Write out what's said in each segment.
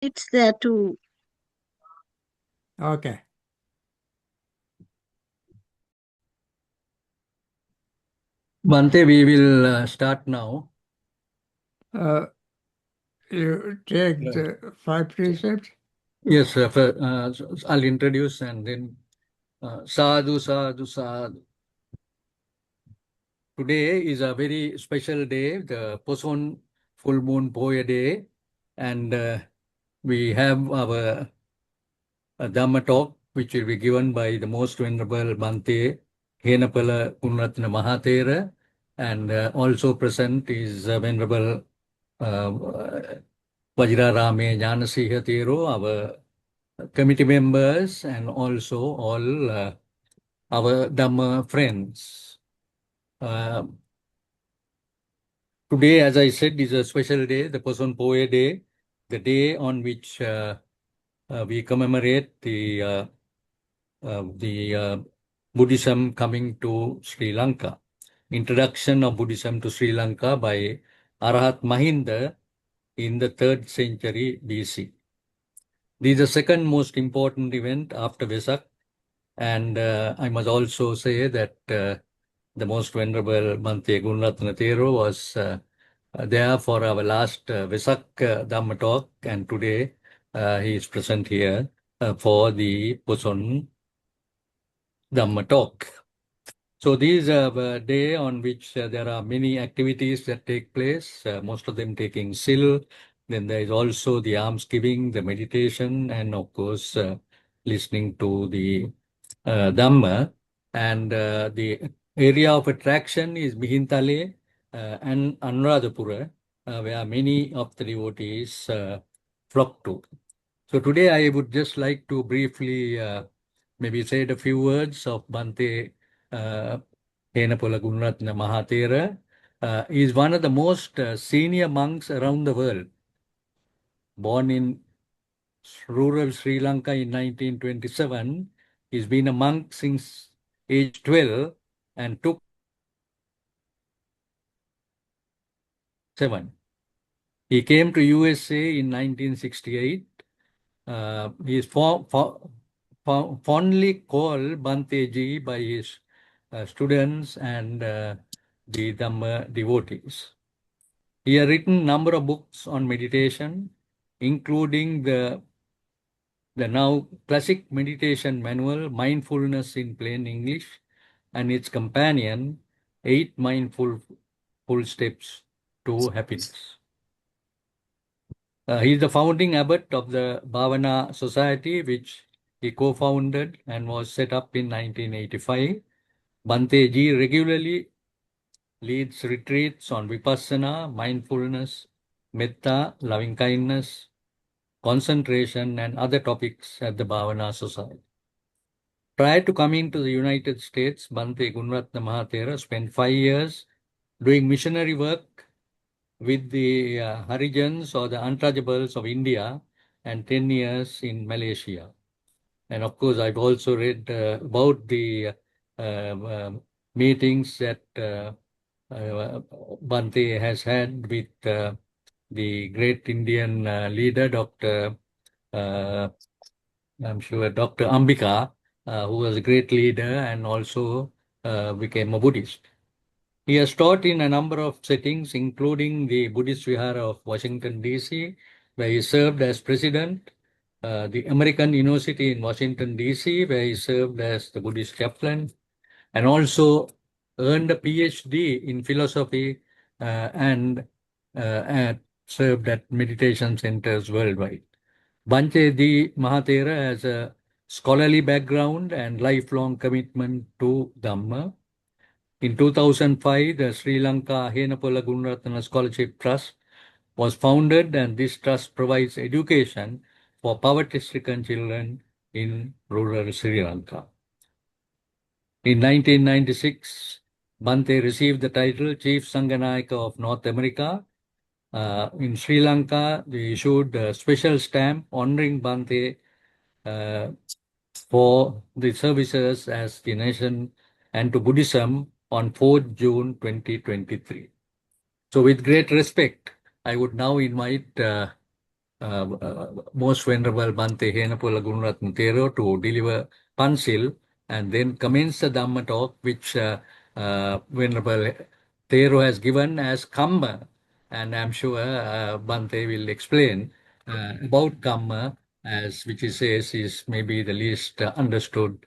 It's there too. Okay. Bhante, we will start now. You take the 5 precepts? Yes, I'll introduce and then sadhu, sadhu, sadhu. Today is a very special day, the Poson full moon Poya day, and we have our Dhamma talk, which will be given by the most venerable Bhante, Henepola Gunaratana Mahathera, and also present is venerable Vajrarame Jnanasiha Thero, our committee members, and also all our Dhamma friends. Today, as I said, is a special day, the Poson Poya Day, the day on which we commemorate the Buddhism coming to Sri Lanka. Introduction of Buddhism to Sri Lanka by Arahat Mahinda in the 3rd century BC. This is the second most important event after Vesak, and I must also say that the most venerable Bhante Gunaratana Thero was there for our last Vesak Dhamma talk, and today he is present here for the Poson Dhamma talk. So this is a day on which there are many activities that take place, most of them taking SIL. Then there is also the almsgiving, the meditation, and of course, listening to the Dhamma. And the area of attraction is Mihintale and Anuradhapura, where many of the devotees flock to. So today I would just like to briefly maybe say a few words of Bhante Henepola Gunaratana Mahathera. He is one of the most senior monks around the world. Born in rural Sri Lanka in 1927, he's been a monk since age 12 and took 7. He came to USA in 1968. He is fondly called Bhante Ji by his students and the Dhamma devotees. He has written a number of books on meditation, including the now classic meditation manual, Mindfulness in Plain English, and its companion, 8 Mindful Full Steps to Happiness. He is the founding abbot of the Bhavana Society, which he co-founded and was set up in 1985. Bhante Ji regularly leads retreats on Vipassana, mindfulness, metta, loving kindness, concentration, and other topics at the Bhavana Society. Prior to coming to the United States, Bhante Gunaratana Mahathera spent 5 years doing missionary work with the Harijans or the Untouchables of India and 10 years in Malaysia. And of course, I've also read about the meetings that Bhante has had with the great Indian leader, Dr. I'm sure Dr. Ambika, who was a great leader and also became a Buddhist. He has taught in a number of settings, including the Buddhist Vihara of Washington, D.C., where he served as president, the American University in Washington, D.C., where he served as the Buddhist chaplain, and also earned a PhD in philosophy and served at meditation centers worldwide. Bhante Di Mahathera has a scholarly background and lifelong commitment to Dhamma. In 2005, the Sri Lanka Henepola Gunaratana Scholarship Trust was founded, and this trust provides education for poverty-stricken children in rural Sri Lanka. In 1996, Bhante received the title Chief Sanghanayaka of North America. In Sri Lanka, they issued a special stamp honoring Bhante for the services as the nation and to Buddhism on 4th June 2023. So with great respect, I would now invite Most Venerable Bhante Henepola Gunaratana to deliver Pansil and then commence the Dhamma talk, which Venerable Thero has given as Kamma. And I'm sure Bhante will explain about Kamma, as which he says is maybe the least understood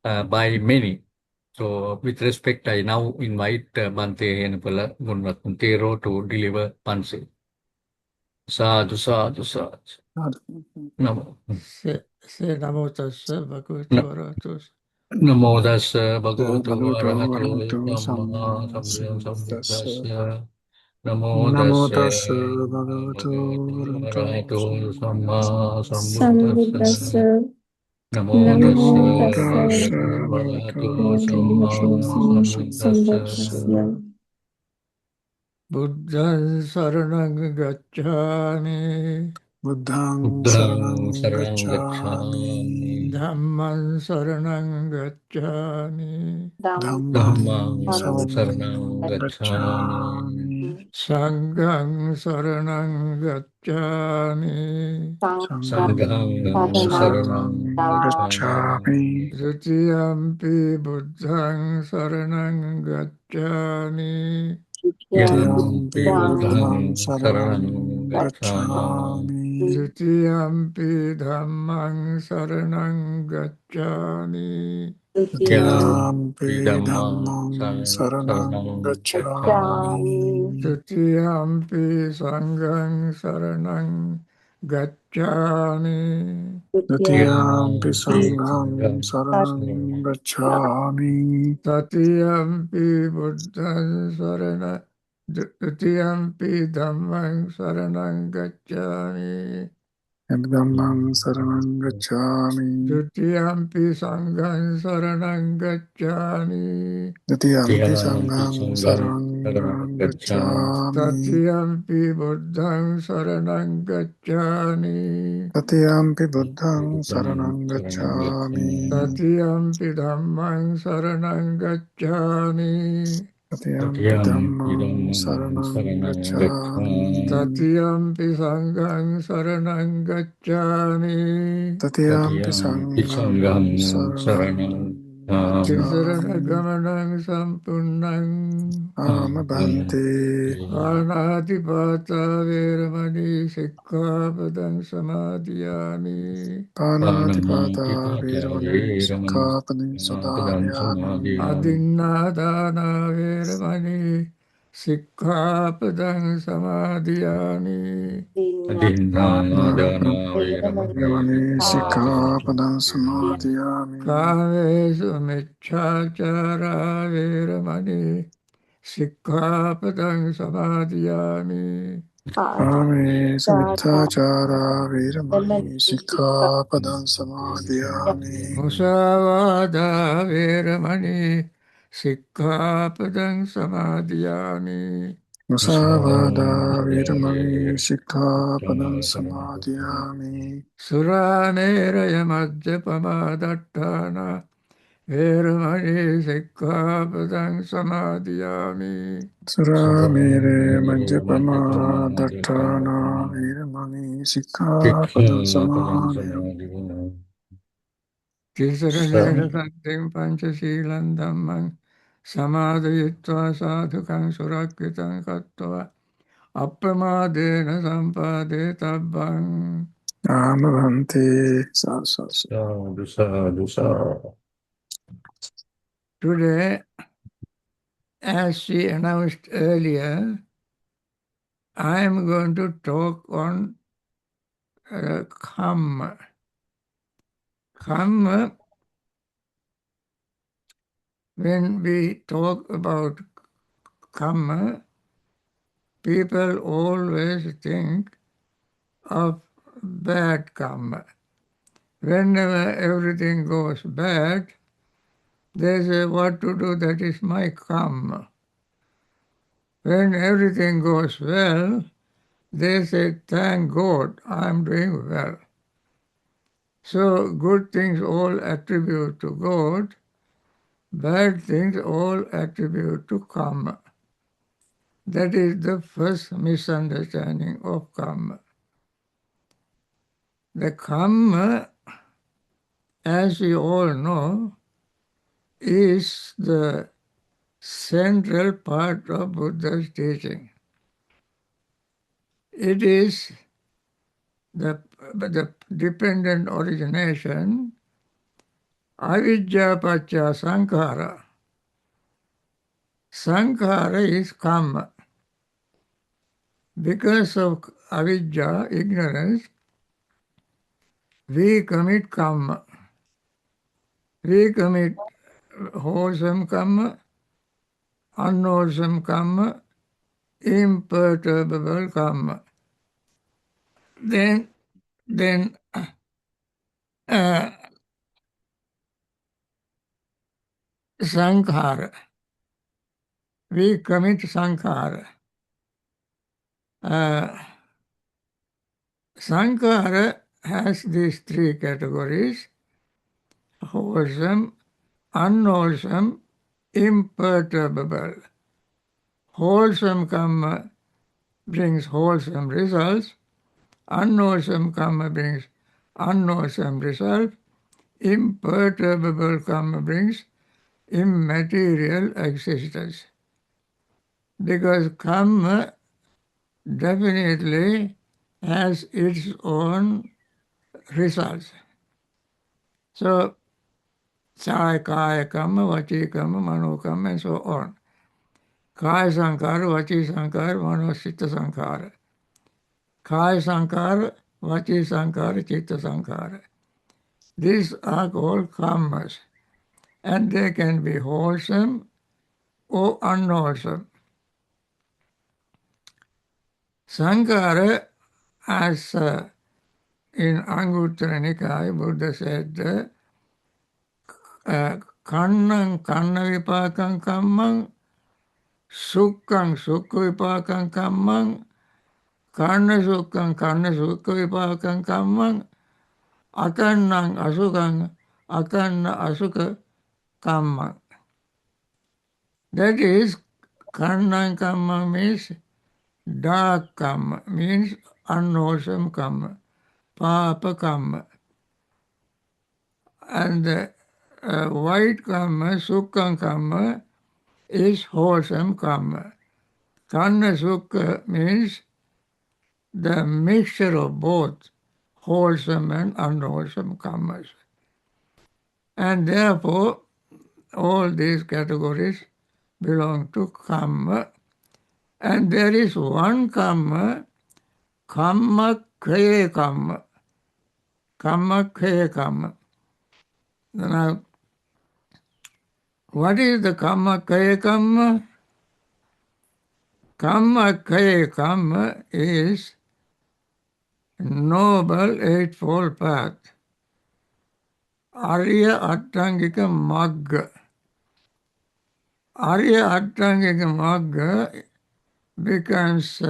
by many. So, with respect, I now invite Bhante Henepola Gunaratana to deliver Pansil. Sadhu, sadhu, sadhu. Namo. Se namo tassa bhagavato arahato. Namo tassa bhagavato Bhagavato arahato Arahato samma Samma Sambuddhassa. sambuddhassa. Namo Namo tassa Tassa Bhagavato bhagavato Arahato arahato samma Sambuddhassa. sambuddhassa. Namo tassa Namo Namo Tassa bhagavato Bhagavato samma sambuddhassa. Sambuddhassa. Buddhaṃ saranam gacchāmi, Buddhaṃ Buddhaṃ Saranam saranam Gacchāmi. gacchāmi. Dhammam saranam gacchāmi, Dhammam Dhammam Saranam saranam gacchāmi. Gacchāmi. Sangham saranam gacchāmi, Sangham Sangham saranam Saranam gacchāmi. Gacchāmi. Dutiyampi buddhaṃ saranam gacchāmi, Yampi Tiyampi Buddhaṃ buddhaṃ Saranam saranam gacchāmi. Gacchāmi. Dutiyampi dhammam saranam gacchāmi, Yampi Tiyampi dhammam Dhammam Saranam saranam gacchāmi. Gacchāmi. Dutiyampi sangham saranam gacchāmi, Titiyampi Yampi Sangham sangham Saranam saranam Gacchāmi. tatiyampi buddhaṃ saranam, dutiyampi dhammam saranam gacchāmi, Yadgammam Saranam Gacchāmi. dutiyampi sangham saranam gacchāmi, Titiyampi Yampi Sangham sangham saranam Saranam gacchāmi. Gacchāmi. tatiyampi buddhaṃ saranam gacchāmi, Titiyampi Buddhaṃ Buddhaṃ Saranam saranam Gacchāmi. gacchāmi. tatiyampi dhammam saranam gacchāmi, Titiyampi Yampi Dhammam dhammam Saranam saranam gacchāmi. Gacchāmi. tatiyampi sangham saranam gacchāmi, Tatiyampi Tatiyampi Sangham sangham saranam Saranam tisarana Gacchāmi. gamanam sampunnam, Bhante. pānātipātā veramani sikkhapadam samadhiyāmi, Panatipata Panamātipātā Viramani vīramani Sikkhapadam padam Sudhamyami. samadhiyāmi. adinnādāna veramani sikkhapadam samadhiyāmi, Adinādāna vīramani Viramani Sikkhapadam padam Samadhiyami. kāmesu miccācārā veramani sikkhapadam samadhiyāmi, Ame Samittachara Viramani Sikkhapadam Samadhiyami. musāvādā veramani sikkhapadam samadhiyāmi, Musavada Viramani Sikkhapadam samadhiyāmi. Samadhiyami. surāmēraya majjapamādaṭṭhāna veramani sikkhapadam samadhiyāmi, Sura mere Majjapama Samadhiyāmi. Dattana Viramani Sikkhapadam Sikkhapadam Samadhiyami. samadhiyāmi. tisaranena sattim panchasīlam dhammam samādayitva sadhukam surakritam kattva appamādena sampādē tabbam. Bhante. Sadhu. Sadhu, sadhu, sadhu. Today, as she announced earlier, I am going to talk on Kamma. Kamma, when we talk about Kamma, people always think of bad Kamma. Whenever everything goes bad, they say, what to do, that is my Kamma. When everything goes well, they say, thank God, I am doing well. So good things all attribute to God, bad things all attribute to karma. That is the first misunderstanding of karma. The Kamma, as we all know, is the central part of Buddha's teaching. It is the dependent origination, avidya pacha sankhara. Sankhara is Kamma. Because of avidya, ignorance, we commit Kamma. We commit wholesome Kamma, unwholesome Kamma, imperturbable Kamma. Then sankhara. We commit sankhara. Sankhara has these three categories: wholesome, unwholesome, imperturbable. Wholesome karma brings wholesome results. Unwholesome karma brings unwholesome results. Imperturbable karma brings immaterial existence. Because karma definitely has its own results. So, kaya karma, vachi karma, mano karma, and so on. Kaya sankara, vachi sankara, mano citta sankara. Kaya sankara, vachi sankara, citta sankara. These are called karmas, and they can be wholesome or unwholesome. Sankara, as in Anguttara Nikaya, Buddha said, kannam kanna vipakam kammam, sukkam sukha vipakam kammam, karna sukha vipakam kammam, akannam asukam akanna asuka kammam. That is, karna kamma means dark kamma, means unwholesome kamma, papa kamma. And white kamma, sukha kamma, is wholesome kamma. Karna sukha means the mixture of both wholesome and unwholesome karmas. And therefore, all these categories belong to kamma. And there is one kamma, kamma kaya kamma. Kamma kaya kamma. Now, what is the kamma kaya kamma? Kamma kaya kamma is Noble Eightfold Path. Arya Attangika Magga. Arya Attangika Magga becomes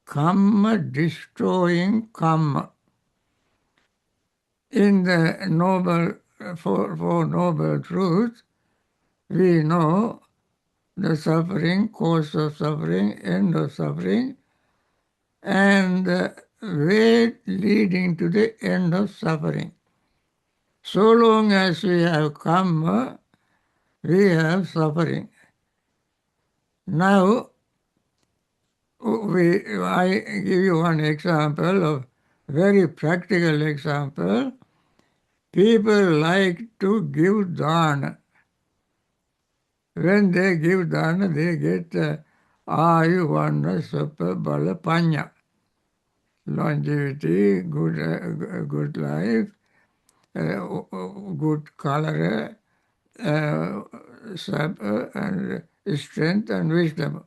karma destroying karma. In the Four Noble Truths, we know the suffering, cause of suffering, end of suffering, and the way leading to the end of suffering. So long as we have karma, we have suffering. Now, I give you one example of very practical example. People like to give dana. When they give dana, they get ayuvana suppa bala panya. Longevity, good life, good color, and strength and wisdom.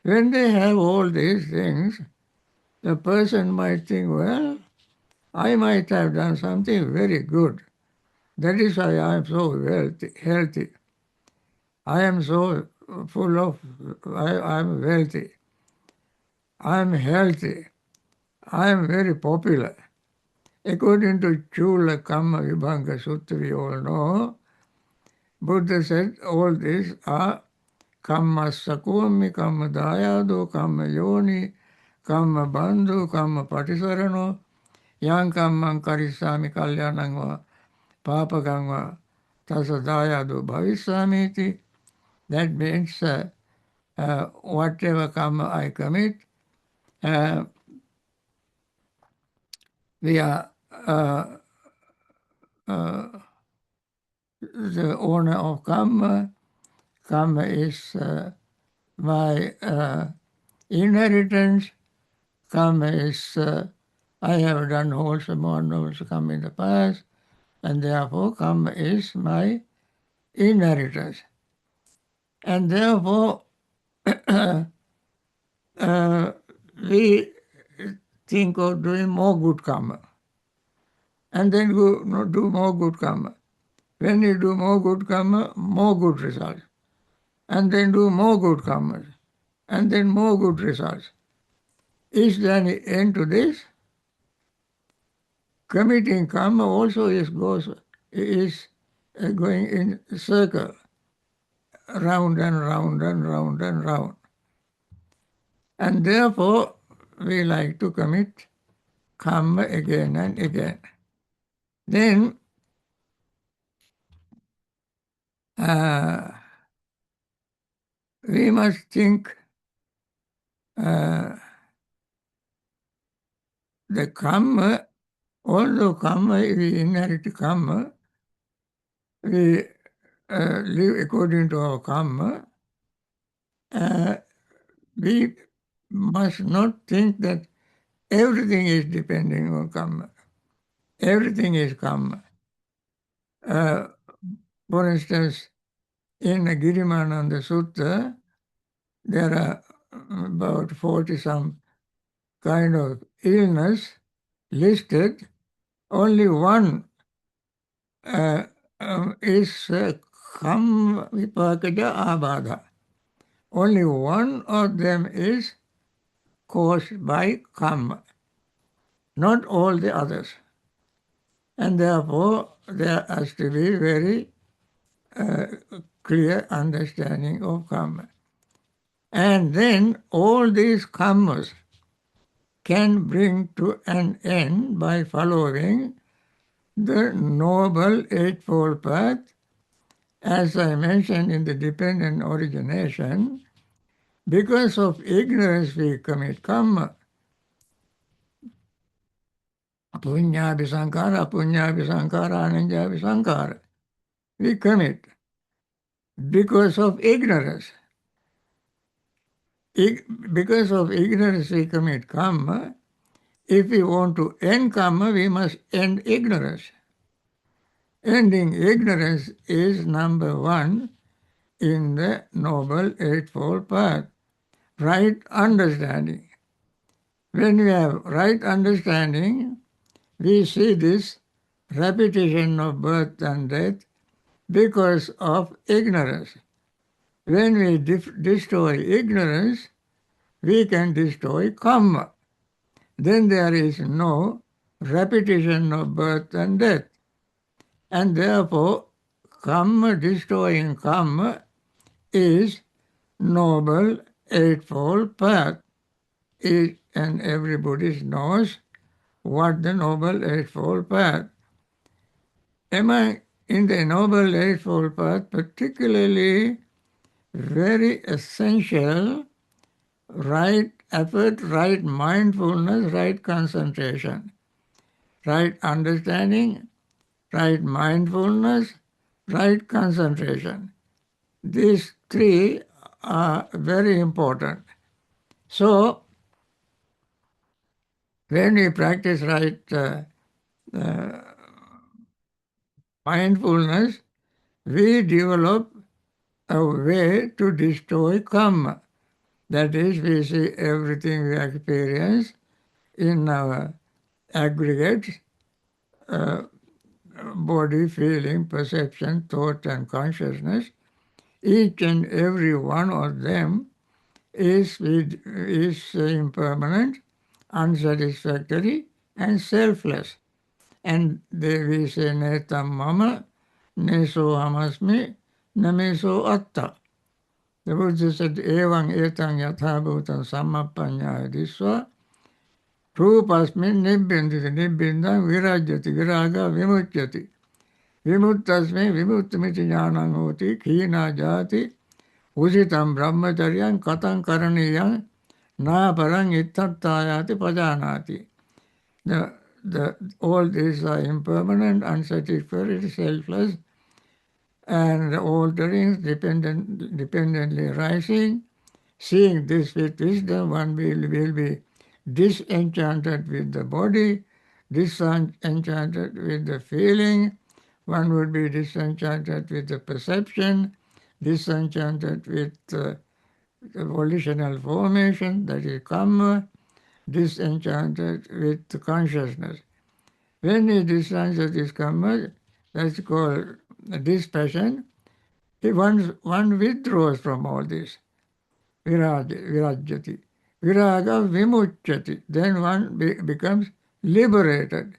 When they have all these things, the person might think, well, I might have done something very good. That is why I am so healthy. I am so full of, I am wealthy. I am healthy. I am very popular. According to Chula Kamma Vibhanga Sutta, we all know, Buddha said all these are kamma sakumi, kamma dayado, kamma yoni, kamma bandhu, kamma patisarano. yang kammang karisami kalyanang va papakang va tasadayadu bhavisamiti. That means whatever karma I commit, we are the owner of karma. Karma is my inheritance. Karma is I have done wholesome or unwholesome karma in the past, and therefore karma is my inheritance. And therefore we think of doing more good karma, and then do more good karma. When you do more good karma, more good results, and then do more good karma, and then more good results. Is there any end to this? Committing karma also is going in a circle, round and round and round and round. And therefore, we like to commit karma again and again. Then we must think the karma, although karma, we inherit karma, we live according to our karma, we must not think that everything is depending on karma. Everything is karma. For instance, in the Girimananda Sutta, there are about 40-some kind of illness listed. Only one is karma vipakaja abhada. Only one of them is caused by karma, not all the others. And therefore, there has to be very clear understanding of karma. And then all these karmas can bring to an end by following the Noble Eightfold Path. As I mentioned in the dependent origination, because of ignorance we commit karma. Punya visankara, ananya visankara. We commit because of ignorance. Because of ignorance we commit karma. If we want to end karma, we must end ignorance. Ending ignorance is number one in the Noble Eightfold Path. Right understanding. When we have right understanding, we see this repetition of birth and death because of ignorance. When we destroy ignorance, we can destroy karma. Then there is no repetition of birth and death. And therefore, karma, destroying karma, is Noble Eightfold Path. Each and every Buddhist knows what the Noble Eightfold Path. In the Noble Eightfold Path, particularly very essential, right effort, right mindfulness, right concentration, right understanding, right mindfulness, right concentration. These three are very important. So, when we practice right mindfulness, we develop a way to destroy karma. That is, we see everything we experience in our aggregates, body, feeling, perception, thought, and consciousness. Each and every one of them is impermanent, unsatisfactory, and selfless. And we say, netam mama, neso amasmi, nameso atta. The Buddha said, evang etang yatha bhutam sammapanyaya disva, Rupasmin nibbinditi, nibbindam virajyati, viraga vimuchyati. Vimuttasmi vimuttamiti jnanam hoti, khina jati, usitam brahmacharyam katam karaniyam, na parang ittattayati pajanati. All these are impermanent, unsatisfactory, selfless, and altering, dependently rising. Seeing this with wisdom, one will be disenchanted with the body, disenchanted with the feeling, one would be disenchanted with the perception, disenchanted with the volitional formation, that is KAMMA, disenchanted with the consciousness. When he disenchanted with KAMMA, that's called dispassion, one withdraws from all this. Virajyati. Viraga vimuchyati. Then one becomes liberated.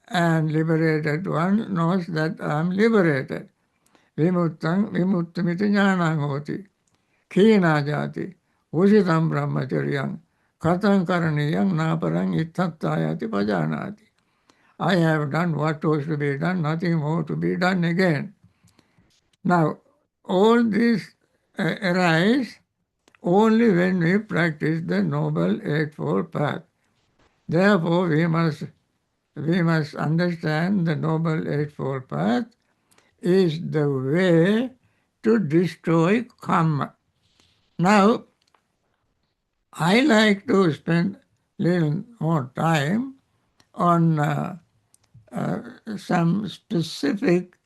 And liberated one knows that I am liberated. Vimuttam vimuttamiti jnanam hoti. Khina jati. Usitam brahmacharyam. Katam karaniyam naparang ittattayati pajanati. I have done what was to be done, nothing more to be done again. Now, all these arise only when we practice the Noble Eightfold Path. Therefore, we must understand the Noble Eightfold Path is the way to destroy karma. Now, I like to spend a little more time on some specific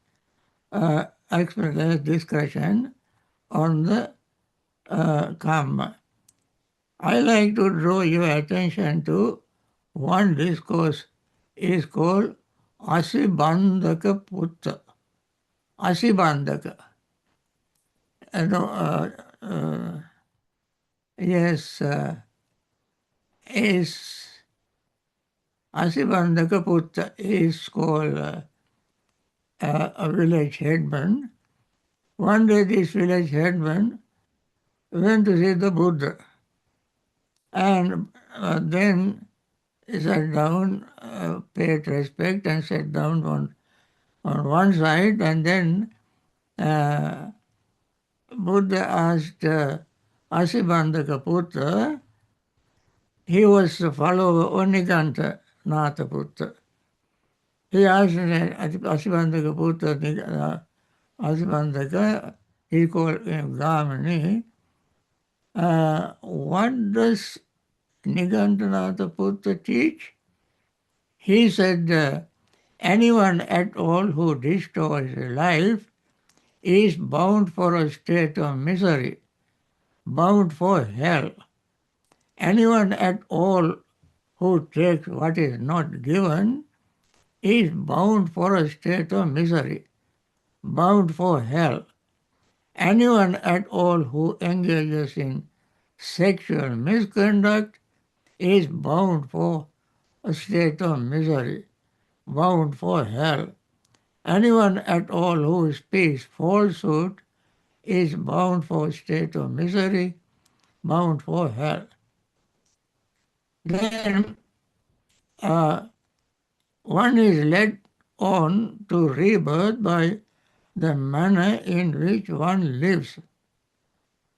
discussion on the karma. I like to draw your attention to one discourse is called Asibandhaka Putta. Asibandhaka. Yes, is Asibandhaka Putta is called a village headman. One day this village headman went to see the Buddha, and then he sat down, paid respect and sat down on one side, and then Buddha asked Asibandhaka Putta, he was the follower of Oniganta Nathaputta. He asked Asibandhaka Putta, Asibandhaka, he called him Gamini, what does Nigantanatha Putta teach? He said, anyone at all who destroys life is bound for a state of misery, bound for hell. Anyone at all who takes what is not given is bound for a state of misery, bound for hell. Anyone at all who engages in sexual misconduct is bound for a state of misery, bound for hell. Anyone at all who speaks falsehood is bound for a state of misery, bound for hell. Then one is led on to rebirth by the manner in which one lives.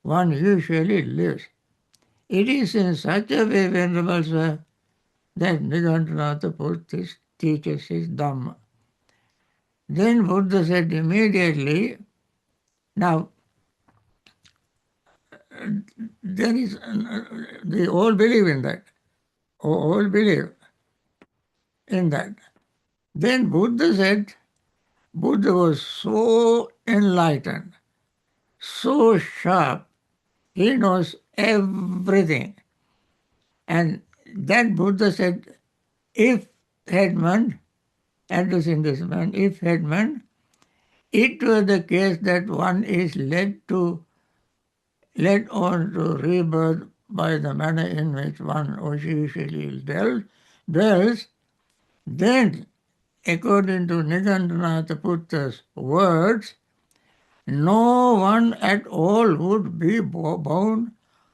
One usually lives. It is in such a way, Venerable Sir, that Nigantanatha Putta teaches his Dhamma. Then Buddha said immediately, now, there is, they all believe in that. All believe in that. Then Buddha said, Buddha was so enlightened, so sharp, he knows everything. And then Buddha said, if headman, addressing this man, if headman, it were the case that one is led on to rebirth by the manner in which one usually dwells, then, according to Nigantanatha Putta's words, no one at all would be bound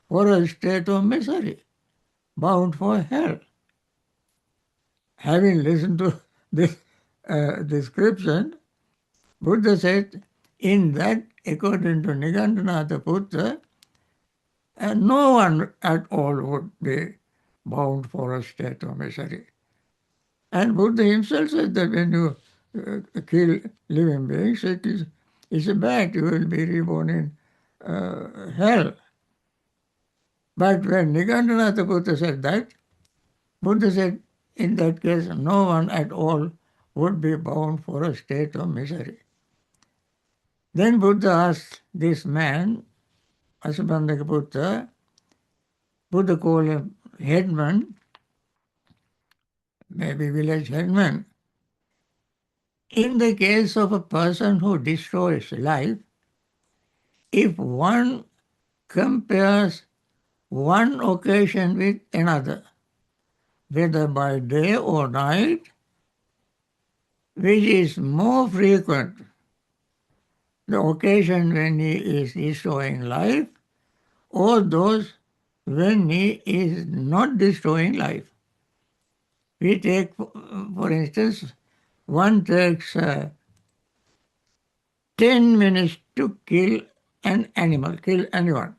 for a state of misery. bound for hell. Having listened to this description, Buddha said, in that, according to Nigantanatha Putra, no one at all would be bound for a state of misery. And Buddha himself said that when you kill living beings, it's bad, you will be reborn in hell. But when Nigantanatha Buddha said that, Buddha said, in that case, no one at all would be bound for a state of misery. Then Buddha asked this man, Asubandhaka Buddha called him headman, maybe village headman. In the case of a person who destroys life, if one compares one occasion with another, whether by day or night, which is more frequent, the occasion when he is destroying life or those when he is not destroying life. We take, for instance, one takes 10 minutes to kill an animal, kill anyone.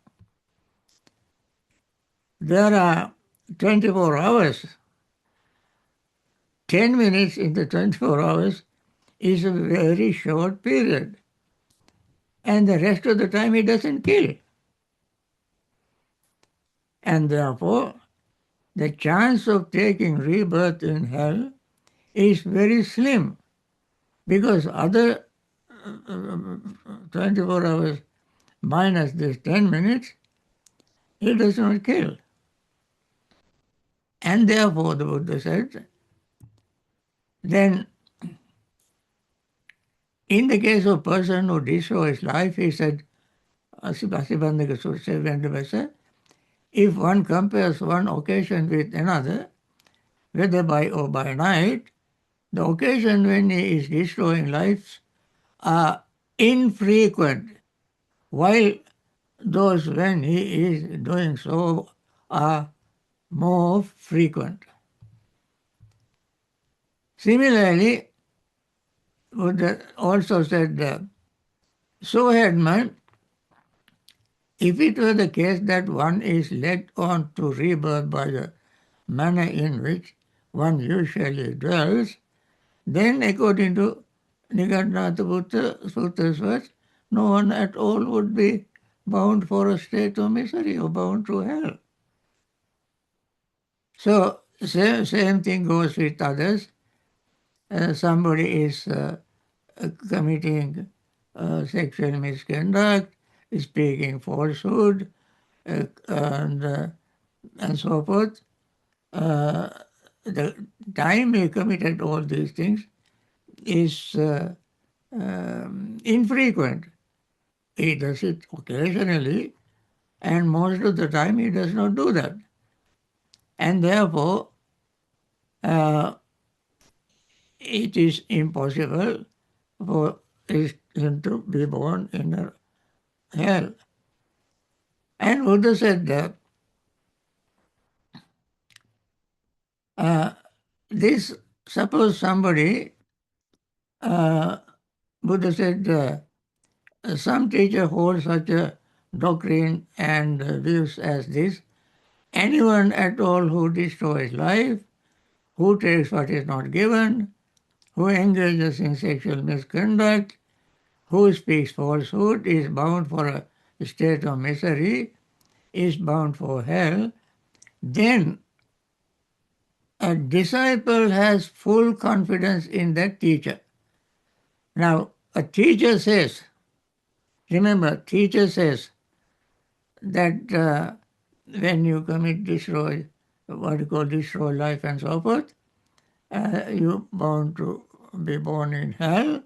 There are 24 hours. 10 minutes in the 24 hours is a very short period. And the rest of the time he doesn't kill. And therefore, the chance of taking rebirth in hell is very slim, because other 24 hours minus this 10 minutes, he does not kill. And therefore, the Buddha said, then in the case of a person who destroys life, he said, Asibandhaka Sutta said, if one compares one occasion with another, whether by or by night, the occasion when he is destroying lives are infrequent, while those when he is doing so are more frequent. Similarly, Buddha also said, so headman, if it were the case that one is led on to rebirth by the manner in which one usually dwells, then according to Nigantanatha Sutra's words, no one at all would be bound for a state of misery or bound to hell. So same thing goes with others. Somebody is committing sexual misconduct, speaking falsehood, and so forth. The time he committed all these things is infrequent. He does it occasionally, and most of the time he does not do that. And therefore, it is impossible for him to be born in a hell. And Buddha said that suppose somebody, Buddha said, some teacher holds such a doctrine and views as this: anyone at all who destroys life, who takes what is not given, who engages in sexual misconduct, who speaks falsehood, is bound for a state of misery, is bound for hell. Then a disciple has full confidence in that teacher. Now, a teacher says, remember, teacher says that when you destroy life and so forth, you're bound to be born in hell.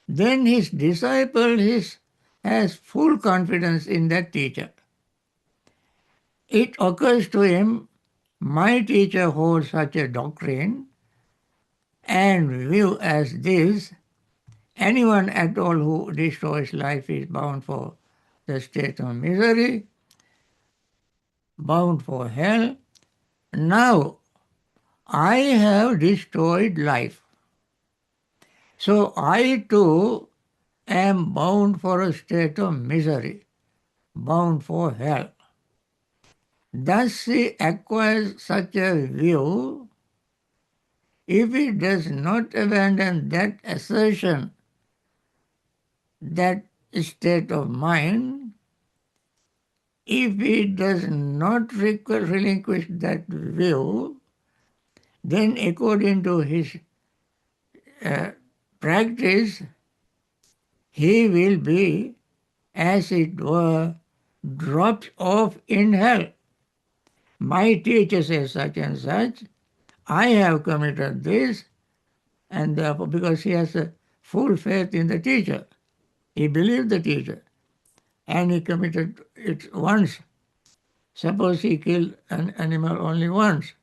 Then his disciple has full confidence in that teacher. It occurs to him, my teacher holds such a doctrine and view as this: anyone at all who destroys life is bound for the state of misery, bound for hell. now I have destroyed life. So I too am bound for a state of misery, bound for hell. Thus he acquires such a view. If he does not abandon that assertion, that state of mind, if he does not relinquish that view, then according to his practice, he will be, as it were, dropped off in hell. My teacher says such and such, I have committed this, and therefore, because he has a full faith in the teacher, he believed the teacher, and he committed it once. Suppose he killed an animal only once,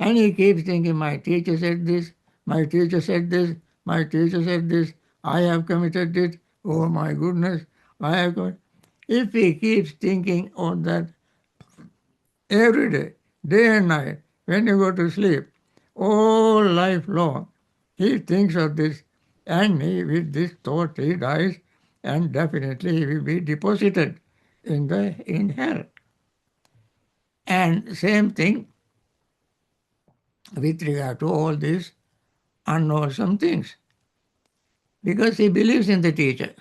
and he keeps thinking, my teacher said this, my teacher said this, my teacher said this, I have committed it, oh my goodness, I have committed. If he keeps thinking on that every day and night, when you go to sleep, all life long, he thinks of this, and with this thought he dies, and definitely he will be deposited in hell. And same thing with regard to all these unwholesome things, because he believes in the teacher,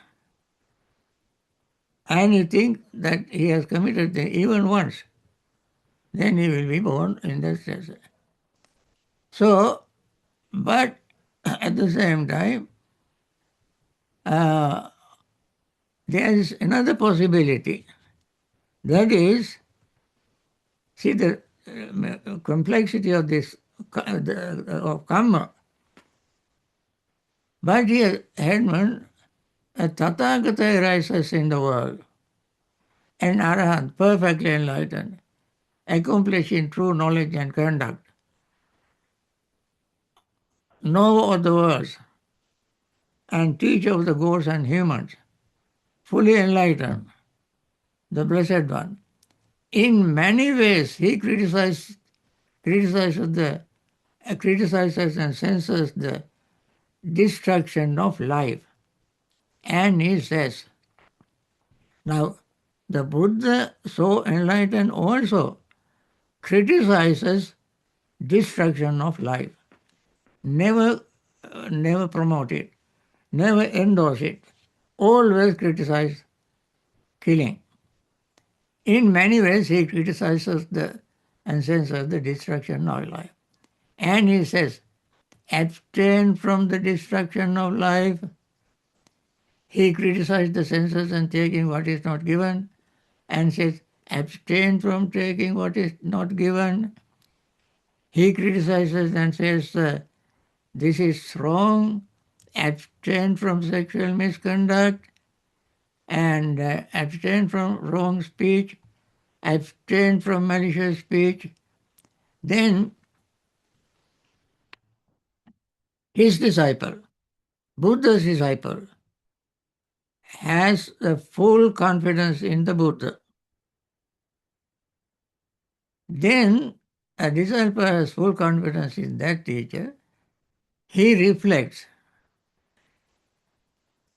and he thinks that he has committed them even once, then he will be born in that state. So, but at the same time, there is another possibility. That is, see the complexity of this of KAMMA. But here, Headman, a Tathagata arises in the world, an Arahant, perfectly enlightened, accomplishing true knowledge and conduct, knower of the worlds, and teacher of the gods and humans, fully enlightened, the Blessed One. In many ways, he criticizes and censors the destruction of life. And he says, now the Buddha, so enlightened, also criticizes destruction of life. Never promote it, never endorse it, always criticize killing. In many ways, he criticizes and censors the destruction of life. And he says, abstain from the destruction of life. He criticized the senses and taking what is not given, and says, abstain from taking what is not given. He criticizes and says, this is wrong, abstain from sexual misconduct, and abstain from wrong speech, abstain from malicious speech. Then his disciple, Buddha's disciple, has the full confidence in the Buddha. Then a disciple has full confidence in that teacher. He reflects.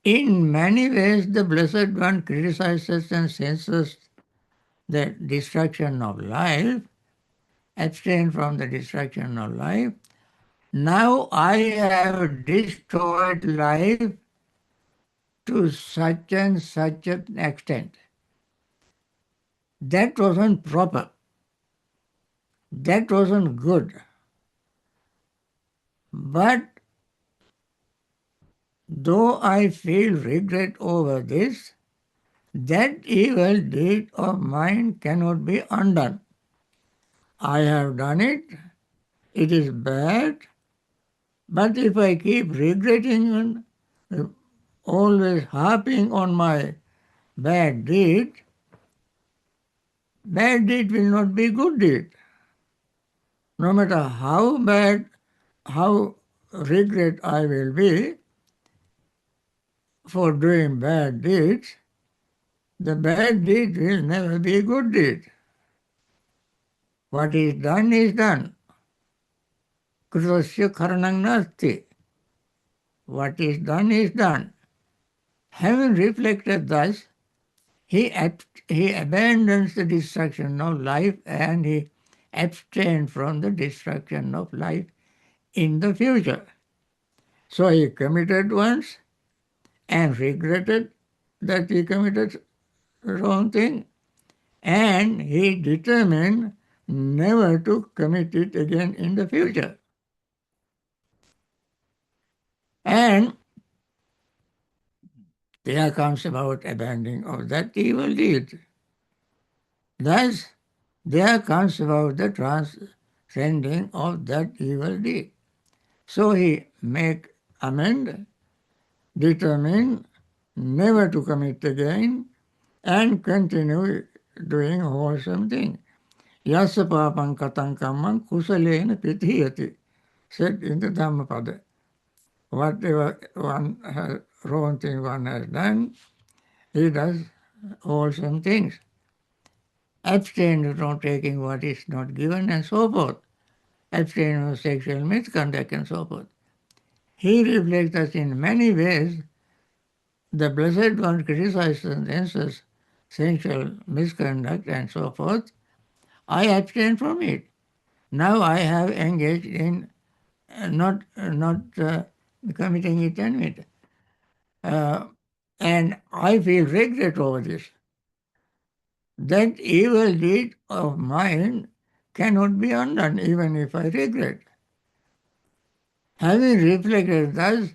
In many ways, the Blessed One criticizes and censors the destruction of life, abstain from the destruction of life. Now I have destroyed life to such and such an extent. That wasn't proper. That wasn't good. But though I feel regret over this, that evil deed of mine cannot be undone. I have done it, it is bad, but if I keep regretting and always harping on my bad deed will not be good deed. No matter how bad, how regret I will be for doing bad deeds, the bad deed will never be a good deed. What is done is done. Krutosya karanam nasti. What is done is done. Having reflected thus, he abandons the destruction of life and he abstains from the destruction of life in the future. So he committed once and regretted that he committed the wrong thing, and he determined never to commit it again in the future. And there comes about abandoning of that evil deed. Thus, there comes about the transcending of that evil deed. So he make amend, determine never to commit again, and continue doing wholesome thing. Yasa papam katang kammam kusalena pitiyati, said in the Dhammapada. Whatever wrong thing one has done, he does wholesome things. Abstain from taking what is not given and so forth. Abstain from sexual misconduct and so forth. He reflects us in many ways. The Blessed One criticizes and answers sensual misconduct and so forth. I abstain from it. Now I have engaged in not committing it anymore. And I feel regret over this. That evil deed of mine cannot be undone even if I regret. Having reflected thus,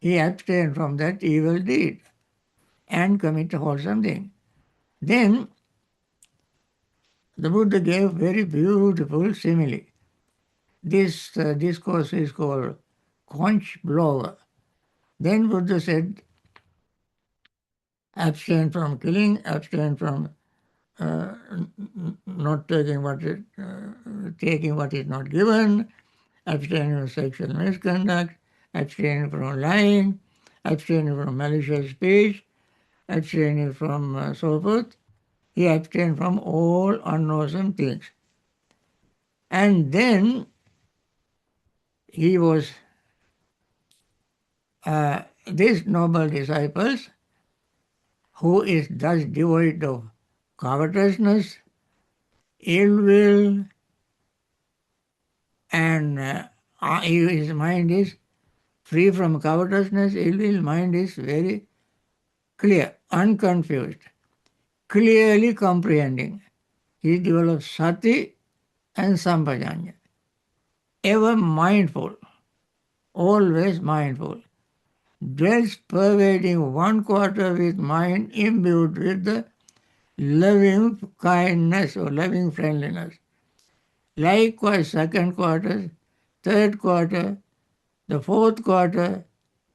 he abstained from that evil deed and committed wholesome thing. Then the Buddha gave very beautiful simile. This discourse is called conch blower. Then Buddha said, abstain from killing, abstain from not taking what is not given, abstain from sexual misconduct, abstain from lying, abstain from malicious speech, abstain from so forth. He abstained from all unwholesome things. And then he was, these noble disciples, who is thus devoid of covetousness, ill will, and his mind is free from covetousness, ill will, mind is very clear, unconfused, clearly comprehending. He develops sati and sampajanya. Ever mindful, always mindful, dwells pervading one quarter with mind imbued with the loving kindness or loving friendliness. Likewise, second quarter, third quarter, the fourth quarter,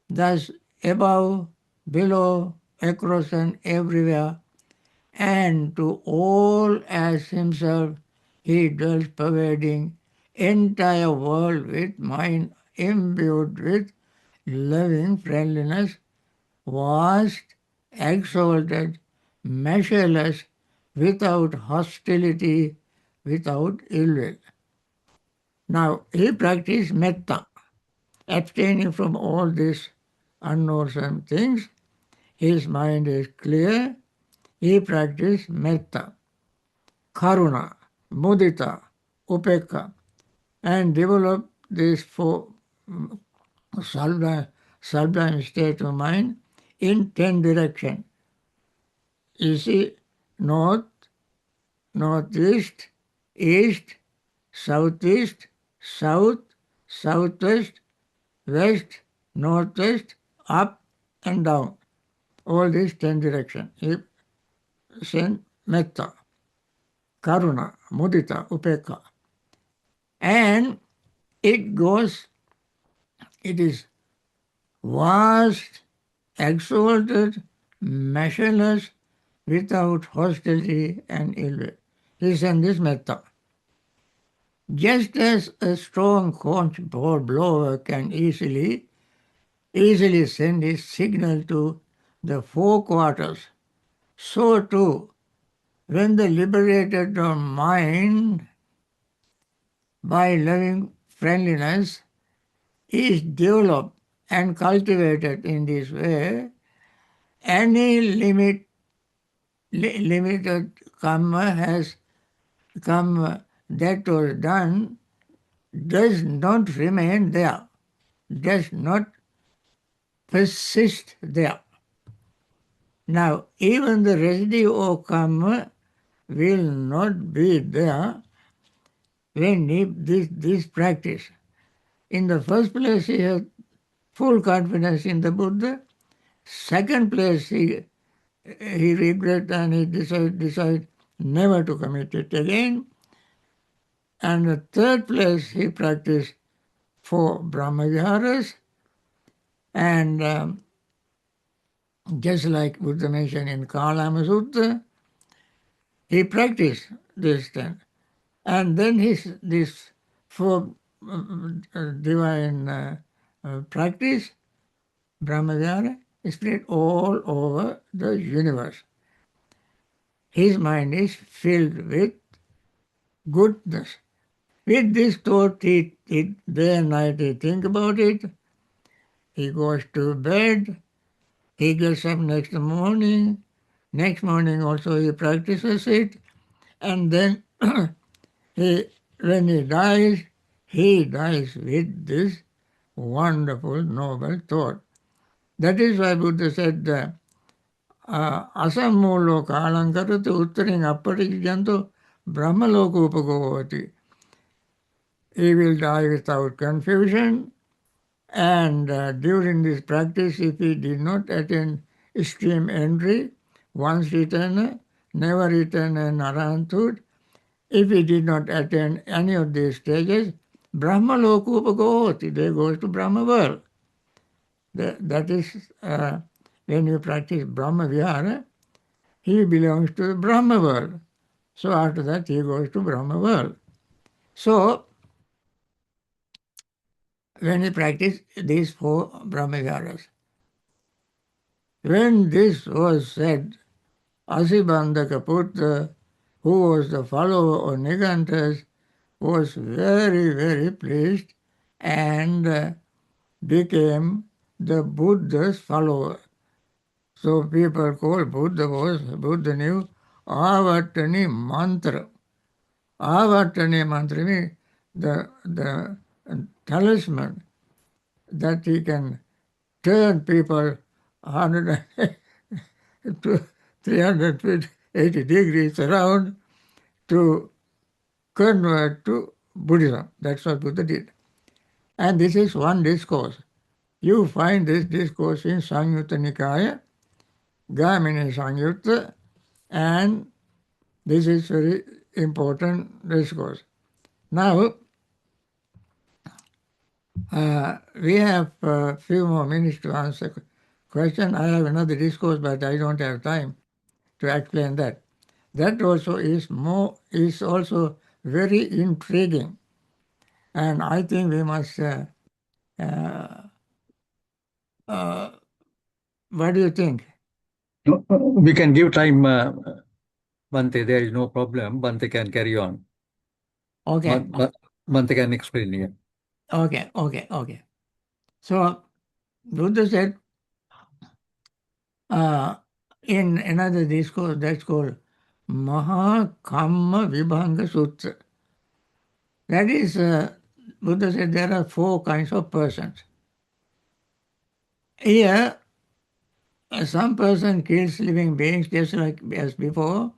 thus above, below, across and everywhere, and to all as himself, he dwells pervading entire world with mind imbued with loving friendliness, vast, exalted, measureless, without hostility, without ill will. Now, he practiced metta, abstaining from all these unwholesome things. His mind is clear. He practiced metta, karuna, mudita, upekka, and developed these four sublime state of mind in 10 directions. You see, north, northeast, east, southeast, south, southwest, west, northwest, up and down. All these 10 directions. He sent metta, karuna, mudita, upekka. And it is vast, exalted, measureless, without hostility and ill will. He sent this metta. Just as a strong conch blower can easily send his signal to the four quarters, so too, when the liberated mind by loving friendliness is developed and cultivated in this way, any limited karma has karma that was done does not remain there, does not persist there. Now, even the residue of karma will not be there when this practice. In the first place, he has full confidence in the Buddha. Second place, he regret and he decide never to commit it again. And the third place, he practiced for Brahmaviharas, and just like Buddha mentioned in Kalama Sutta, he practiced this thing. And then this four divine practice, Brahmavihara, is spread all over the universe. His mind is filled with goodness. With this thought, he day and night he think about it. He goes to bed. He gets up next morning. Next morning also he practices it. And then when he dies with this wonderful, noble thought. That is why Buddha said, asammulo kalankaratu uttaring apparijanto brahmaloka upagavati. He will die without confusion, and during this practice, if he did not attain extreme entry, once return, never return an arahanthood, if he did not attain any of these stages, Brahma Lokupagoti, they go to Brahma world. That is, when you practice Brahma Vihara, he belongs to the Brahma world. So after that, he goes to Brahma world. So, when he practiced these four Brahma Viharas, when this was said, Asibandhaka Putra, who was the follower of Nigantas, was very, very pleased and became the Buddha's follower. So people call Buddha knew Avartani Mantra. Avartani Mantra means the talisman that he can turn people 100 to 380 degrees around to convert to Buddhism. That's what Buddha did. And this is one discourse. You find this discourse in Samyutta Nikaya, Gamini Samyutta, and this is very important discourse. Now, we have a few more minutes to answer question. I have another discourse, but I don't have time to explain that. That also is also very intriguing, and I think we must. What do you think? We can give time, Bhante. There is no problem. Bhante can carry on. Okay. Bhante can explain here. Okay. So Buddha said in another discourse that's called Kamma Vibhanga Sutra. That is, Buddha said there are four kinds of persons. Here, some person kills living beings just like as before,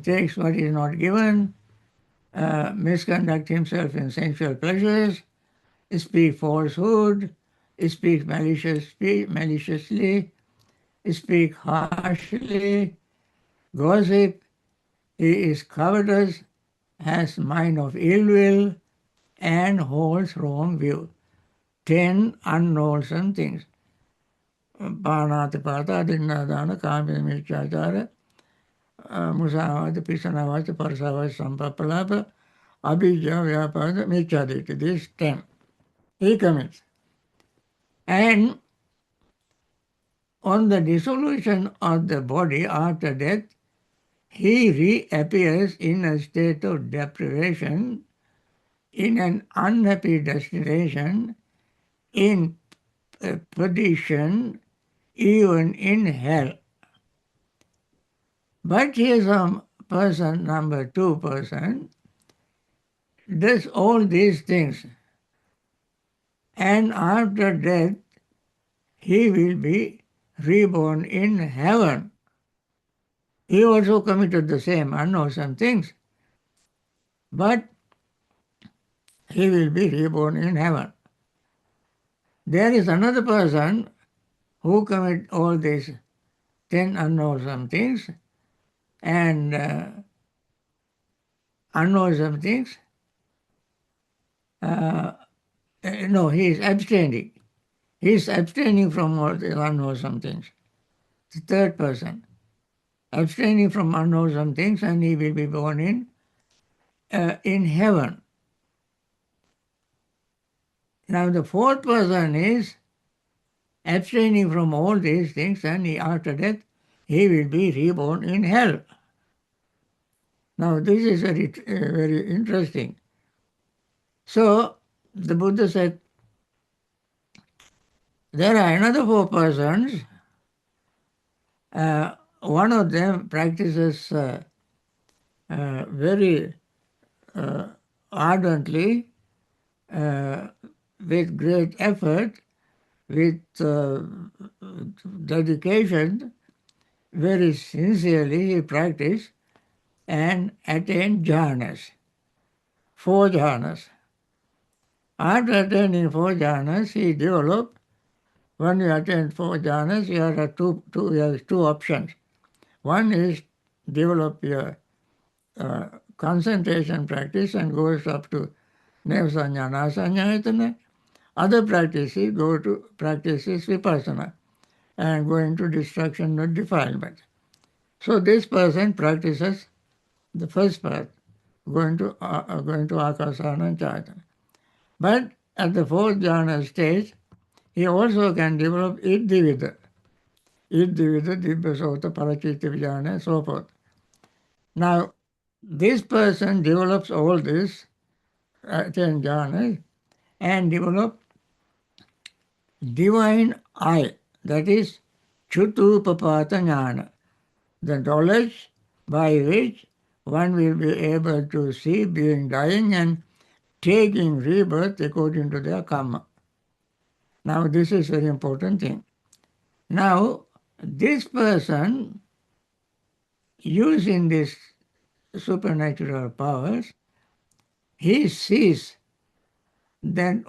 takes what is not given, misconduct himself in sensual pleasures, speak falsehood, speak maliciously, speak harshly, gossip, he is covetous, has mind of ill will, and holds wrong view. 10 unwholesome things. Pānāti-pātā, dinādāna, kāmya-miccāchāra, musāvāti, pisanavāti, parasavāti, sampapalāpa, abhijja, vyāpada, miccāditi. These 10 he commits. And on the dissolution of the body after death, he reappears in a state of deprivation in an unhappy destination, in perdition, even in hell. But here some person, number 2 person, does all these things, and after death he will be reborn in heaven. He also committed the same unwholesome things, but he will be reborn in heaven. There is another person who commit all these 10 unwholesome things and unwholesome things. No, he is abstaining. He is abstaining from all the unwholesome things. The third person, abstaining from unwholesome things, and he will be born in heaven. Now the fourth person is abstaining from all these things, and after death he will be reborn in hell. Now this is very interesting. So the Buddha said, there are another 4 persons. One of them practices very ardently, with great effort, with dedication, very sincerely he practiced and attained jhanas, 4 jhanas. After attaining 4 jhanas, he developed, when you attain 4 jhanas, you have two options. One is develop your concentration practice and goes up to Nevasanyana Asanyayatana. Other practices go to practices vipassana and go into destruction or defilement. So this person practices the first part, going to Akasana and Chayatana. But at the 4th jhana stage, he also can develop Iddhivida, Dibbasota, Parachita Vijnana, and so forth. Now, this person develops all this, 10 jhanas, and develop divine eye, that is Chutupapata Jnana, the knowledge by which one will be able to see being dying and taking rebirth according to their karma. Now this is very important thing. Now this person, using these supernatural powers, he sees that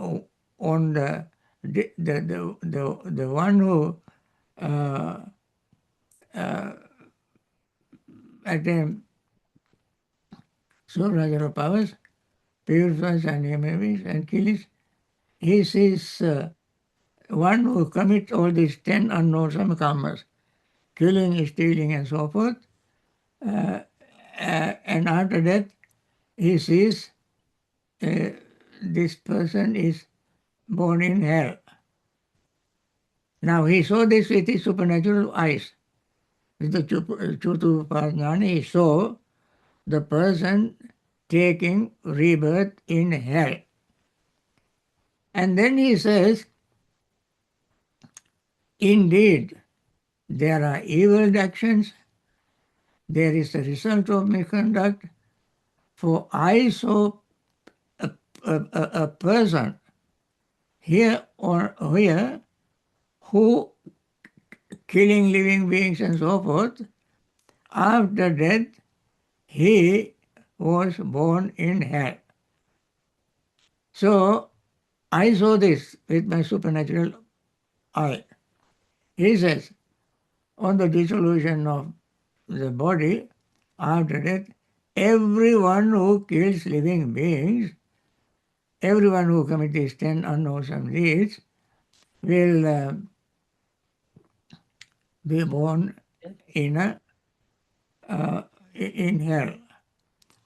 on the one who attain supernatural powers, purifies and kills, he sees one who commits all these 10 unwholesome karmas, killing, stealing, and so forth, and after that he sees this person is born in hell. Now he saw this with his supernatural eyes. With the Chutupajnana, he saw the person taking rebirth in hell. And then he says, indeed, there are evil actions, there is a result of misconduct, for I saw a person here or here who killing living beings and so forth, after death he was born in hell. So I saw this with my supernatural eye. He says, on the dissolution of the body, after death, everyone who kills living beings, everyone who commits these 10 unwholesome deeds, will be born in hell.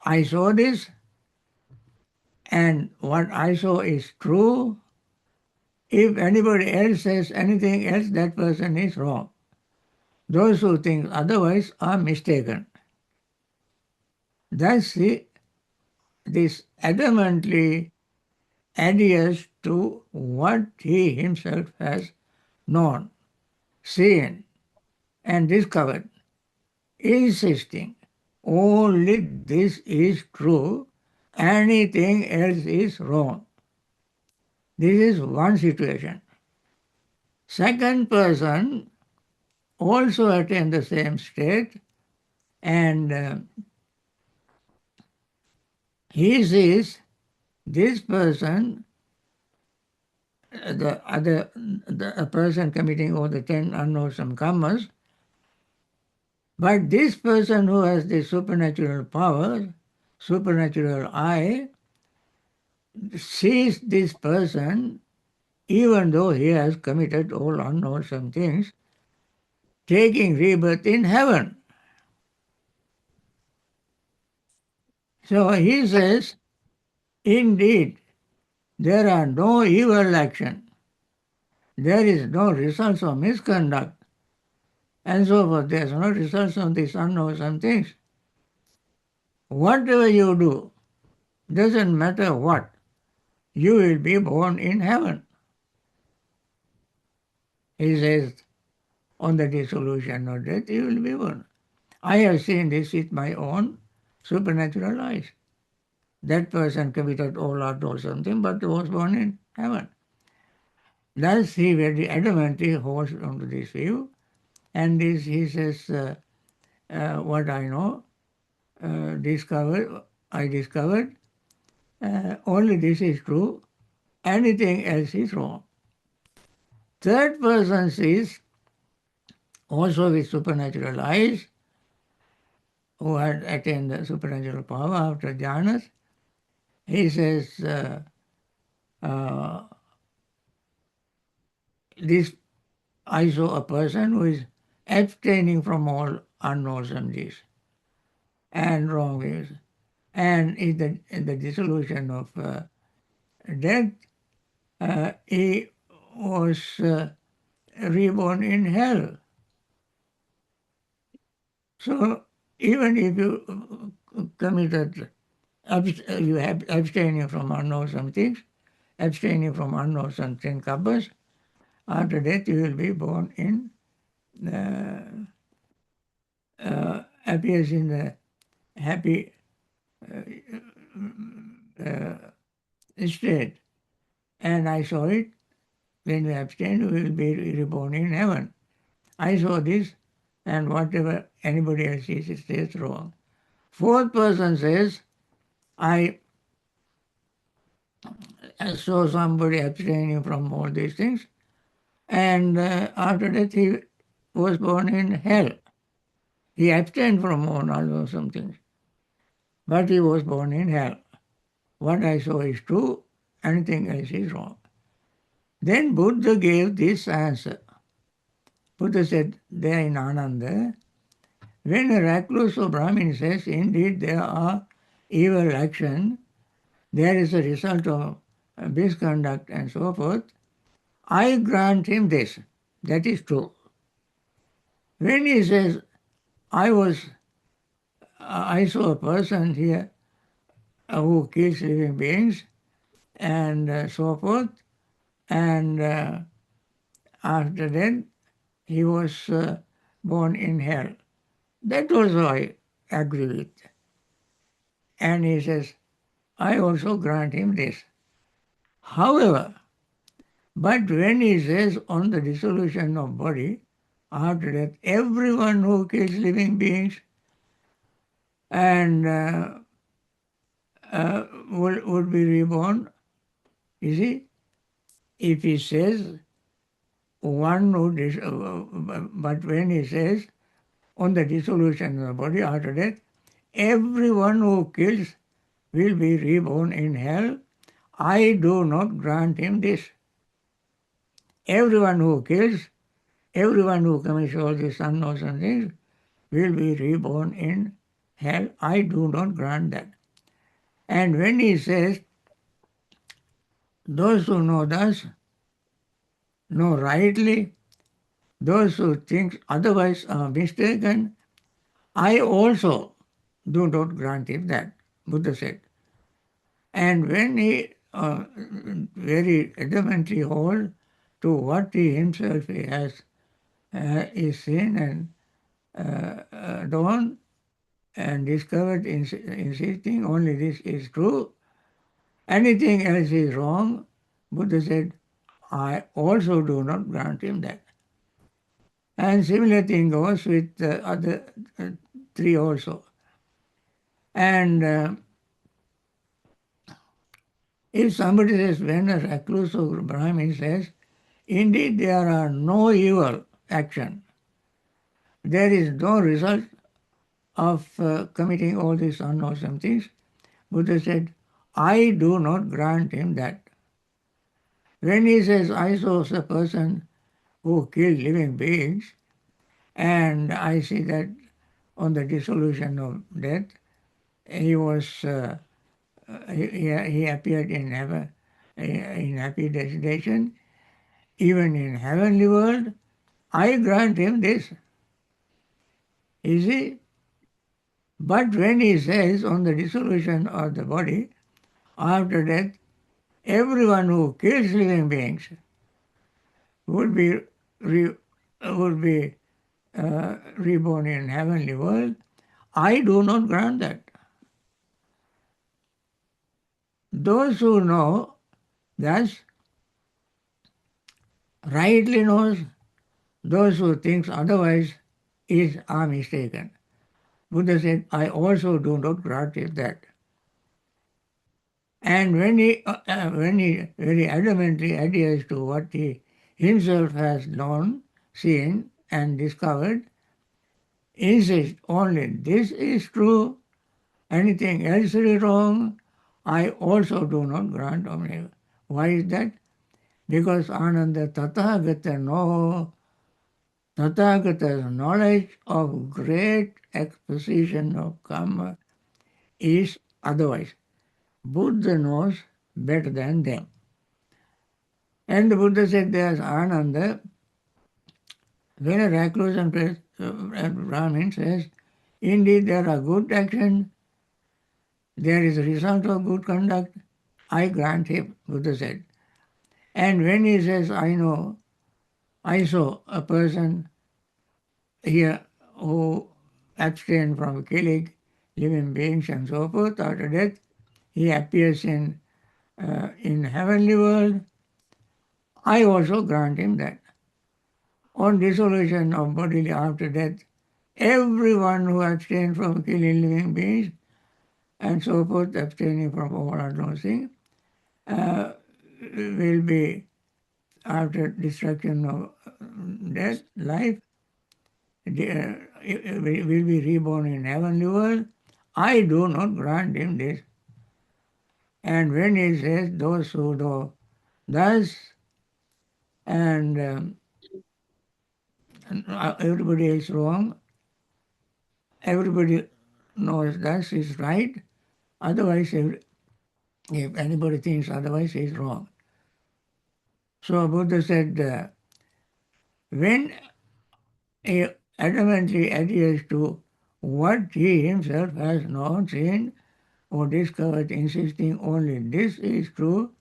I saw this, and what I saw is true. If anybody else says anything else, that person is wrong. Those who think otherwise are mistaken. Thus, this adamantly adheres to what he himself has known, seen, and discovered, insisting only this is true, anything else is wrong. This is one situation. Second person also attained the same state, and he sees this person, a person committing all the 10 unwholesome karmas, but this person who has the supernatural power, supernatural eye, sees this person, even though he has committed all unwholesome things, taking rebirth in heaven. So he says, indeed, there are no evil action, there is no results of misconduct, and so forth. There is no results of these unwholesome things. Whatever you do, doesn't matter what, you will be born in heaven. He says, on the dissolution of death, you will be born. I have seen this with my own supernatural eyes. That person committed all art or something, but was born in heaven. Thus he very adamantly holds onto this view, and this he says, what I know, I discovered, only this is true, anything else is wrong. Third person sees, also with supernatural eyes, who had attained the supernatural power after jhanas, he says, this I saw a person who is abstaining from all unwholesome deeds and wrong ways, and in the dissolution of death, he was reborn in hell. So even if you committed, you have abstaining from unwholesome things, abstaining from unwholesome 10 karmas, after death you will be born in, appears in the happy state. And I saw it, when we abstain, we will be reborn in heaven. I saw this, and whatever anybody else sees, it says wrong. Fourth person says, I saw somebody abstaining from all these things, and after that he was born in hell. He abstained from all some things, but he was born in hell. What I saw is true, anything else is wrong. Then Buddha gave this answer. Buddha said there in Ananda, when a recluse or Brahmin says, indeed there are evil action, there is a result of misconduct and so forth, I grant him this. That is true. When he says, I saw a person here who kills living beings and so forth, and after that he was born in hell. That also I agree with. And he says, I also grant him this. However, but when he says on the dissolution of body, after death, everyone who kills living beings and would be reborn, you see, if he says one who, but when he says on the dissolution of the body after death, everyone who kills will be reborn in hell, I do not grant him this. Everyone who kills, everyone who commits all these unwholesome things will be reborn in hell. I do not grant that. And when he says, those who know thus, know rightly, those who think otherwise are mistaken, I also do not grant him that, Buddha said. And when he very adamantly hold to what he himself has is seen and done and discovered, insisting only this is true, anything else is wrong, Buddha said, I also do not grant him that. And similar thing goes with the other three also. And if somebody says, when a recluse or Brahmin says, indeed there are no evil action, there is no result of committing all these unwholesome things, Buddha said, I do not grant him that. When he says, I saw a person who killed living beings, and I see that on the dissolution of death, he was he appeared in heaven, in happy destination, even in heavenly world, I grant him this. You see? But when he says on the dissolution of the body, after death, everyone who kills living beings would be would be reborn in heavenly world. I do not grant that. Those who know, thus rightly knows, those who thinks otherwise are mistaken. Buddha said, I also do not grant it that. And when he very adamantly adheres to what he himself has known, seen, and discovered, insists only this is true, anything else is wrong, I also do not grant omni. Why is that? Because Ananda Tathagata Tathagata's knowledge of great exposition of karma is otherwise. Buddha knows better than them. And the Buddha said there's Ananda, when a recluse and Brahmin says, indeed there are good actions, there is a result of good conduct, I grant him, Buddha said. And when he says, I saw a person here who abstained from killing living beings and so forth after death, he appears in heavenly world, I also grant him that. On dissolution of bodily after death, everyone who abstains from killing living beings and so forth, abstaining from all unwholesome, will be, after destruction of death, life, will be reborn in heavenly world. I do not grant him this. And when he says those who do thus, and everybody is wrong, everybody knows thus is right, otherwise if anybody thinks otherwise is wrong. So Buddha said, when he adamantly adheres to what he himself has known, seen, or discovered, insisting only this is true,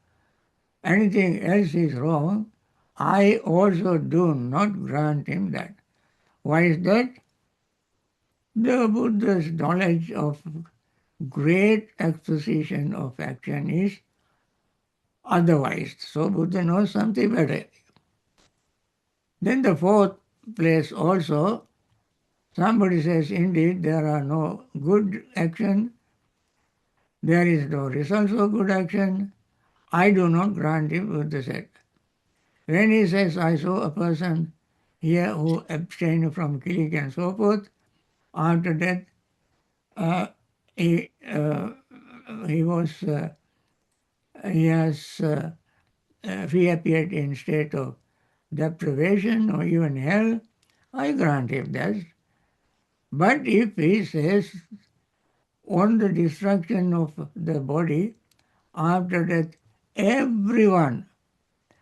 anything else is wrong, I also do not grant him that. Why is that? The Buddha's knowledge of great exposition of action is otherwise. So Buddha knows something better. Then the fourth place also, somebody says, indeed, there are no good action, there is no result of good action, I do not grant him, Buddha said. When he says, I saw a person here who abstained from killing and so forth, after death, he has reappeared in state of deprivation or even hell, I grant him that. But if he says on the destruction of the body, after death, everyone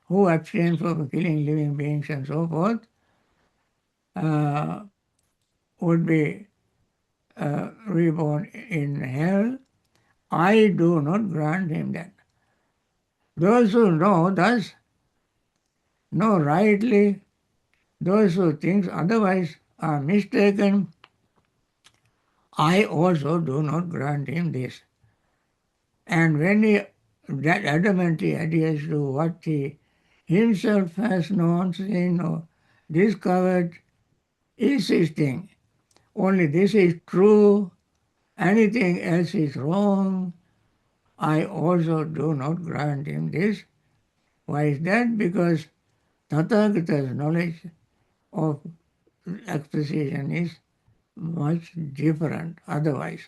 who abstains from killing living beings and so forth would be reborn in hell, I do not grant him that. Those who know thus know rightly, those who think otherwise are mistaken. I also do not grant him this. And when he adamantly adheres to what he himself has known, seen, or discovered, insisting only this is true, anything else is wrong, I also do not grant him this. Why is that? Because Tathagata's knowledge of exposition is much different otherwise.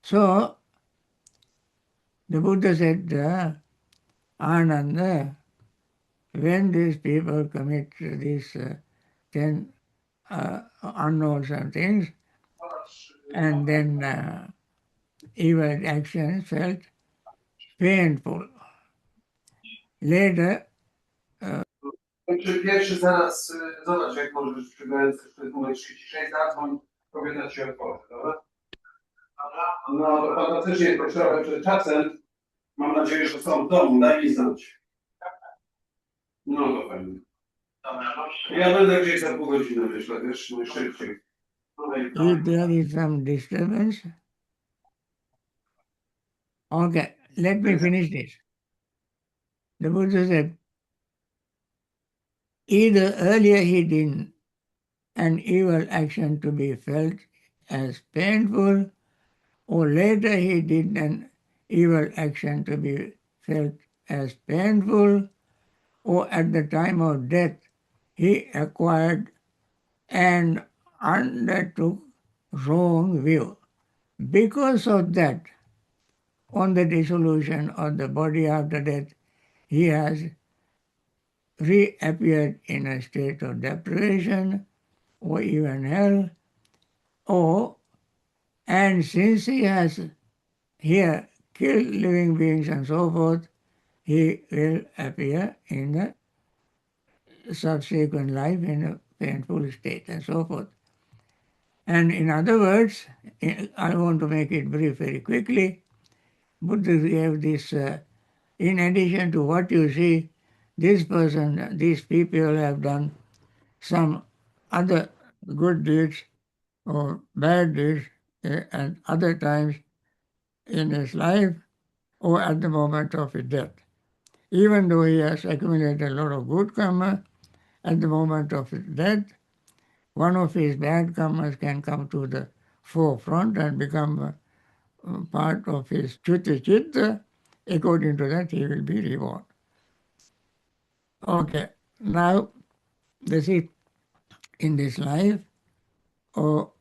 So, the Buddha said, Ananda, when these people commit these 10 unwholesome things, and then evil actions felt painful. Later, Czy pierwszy zaraz, zobacz jak możesz przybrać numer 36, zadzwoń, kobieta ci odpowie, dobra? No, to fantastycznie, tylko trochę przed czasem. Mam nadzieję, że są w domu, daj mi znać. No to fajnie. Ja będę gdzieś za pół godziny, myślę, wiesz, najszybciej. if there is some disturbance, okay, let me finish this. The Buddha said, either earlier he did an evil action to be felt as painful, or later he did an evil action to be felt as painful, or at the time of death he acquired and undertook wrong view. Because of that, on the dissolution of the body after death, he has reappeared in a state of deprivation or even hell, and since he has here killed living beings and so forth, he will appear in the subsequent life in a painful state and so forth. And in other words, I want to make it brief very quickly. Buddha gave this, in addition to what you see, this person, these people have done some other good deeds or bad deeds at other times in his life or at the moment of his death. Even though he has accumulated a lot of good karma, at the moment of his death, one of his bad karmas can come to the forefront and become part of his chuti chitta. According to that, he will be reborn. Okay, now this is in this life or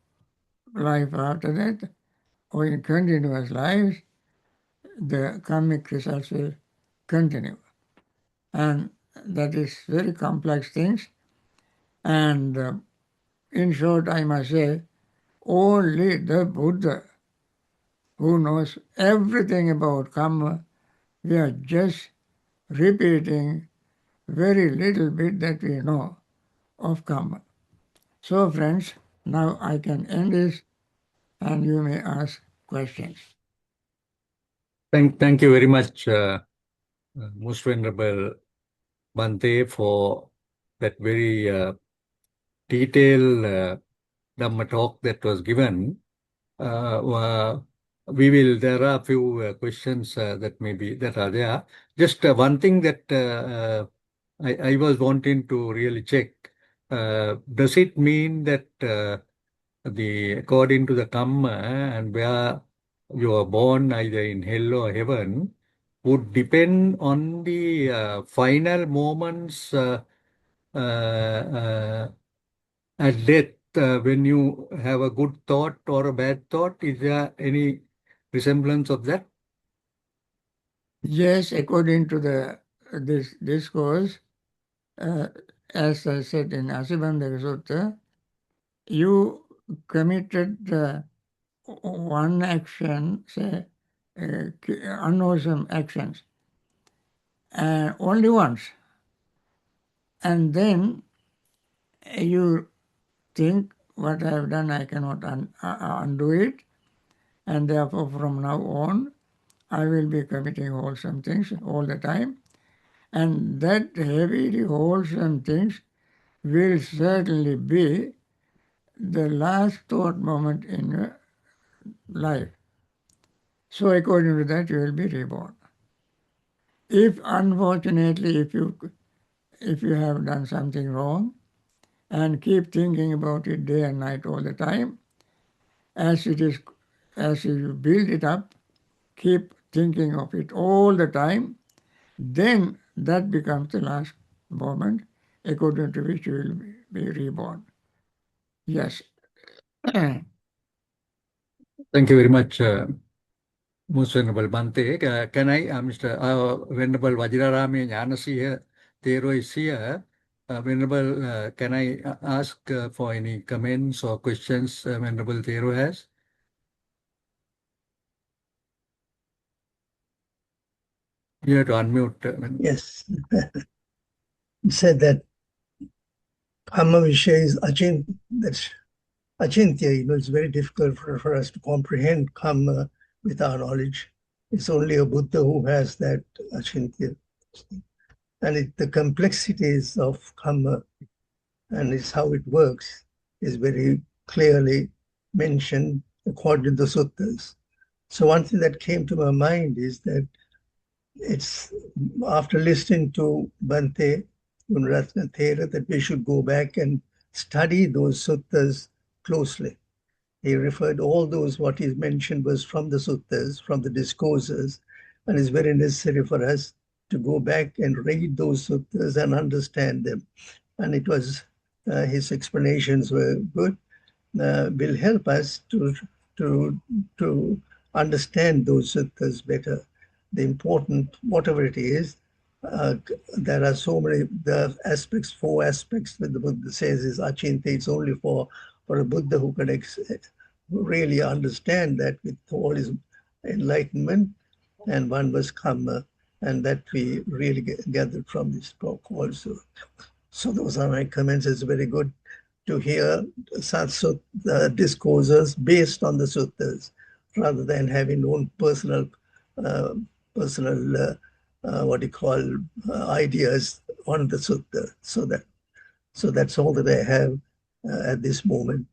life after that or in continuous lives, the karmic results will continue. And that is very complex things. And in short, I must say, only the Buddha who knows everything about karma, we are just repeating very little bit that we know of karma. So friends, now I can end this and you may ask questions. Thank you very much, Most Venerable Bhante, for that very detailed Dhamma talk that was given. There are a few questions that are there. Just one thing that I was wanting to really check. Does it mean that according to the Kamma and where you are born, either in hell or heaven, would depend on the final moments at death, when you have a good thought or a bad thought? Is there any resemblance of that? Yes, according to this discourse, as I said in Asibandhaka Sutta, you committed one action, say, unwholesome actions, only once. And then you think, what I have done, I cannot undo it, and therefore from now on, I will be committing wholesome things all the time. And that heavily wholesome things will certainly be the last thought moment in your life. So according to that, you will be reborn. If unfortunately, if you have done something wrong and keep thinking about it day and night all the time, as you build it up, keep thinking of it all the time, then that becomes the last moment according to which you will be reborn. Yes. Thank you very much, Most Venerable Bhante. Can I, Mr. Venerable Vajrarami Jnanasiha Thero is here. Venerable, can I ask for any comments or questions Venerable Thero has? You have to unmute. Yes. You said that Kamma Vishaya is Achintya, it's very difficult for us to comprehend Kamma with our knowledge. It's only a Buddha who has that Achintya. And the complexities of Kamma and it's how it works is very clearly mentioned according to the suttas. So one thing that came to my mind is that it's after listening to Bhante, Gunaratana, that we should go back and study those suttas closely. He referred all those, what he mentioned was from the suttas, from the discourses, and it's very necessary for us to go back and read those suttas and understand them. And it was, his explanations were good, will help us to understand those suttas better. The important, whatever it is, there are so many aspects, 4 aspects that the Buddha says is Achintya. It's only for a Buddha who can really understand that with all his enlightenment, and one was Kamma, and that we really gathered from this talk also. So those are my comments. It's very good to hear such discourses based on the suttas, rather than having own personal ideas on the sutta. So that's all that I have at this moment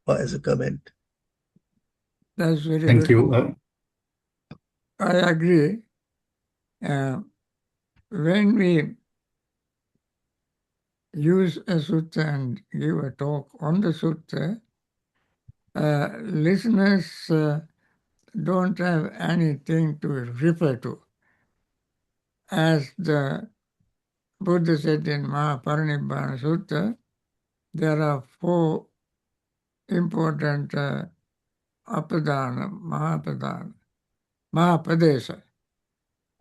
as a comment. That's very Thank good. you. I agree. When we use a sutta and give a talk on the sutta, listeners don't have anything to refer to. As the Buddha said in Mahaparinibbana Sutta, there are 4 important apadana, Mahapadesa.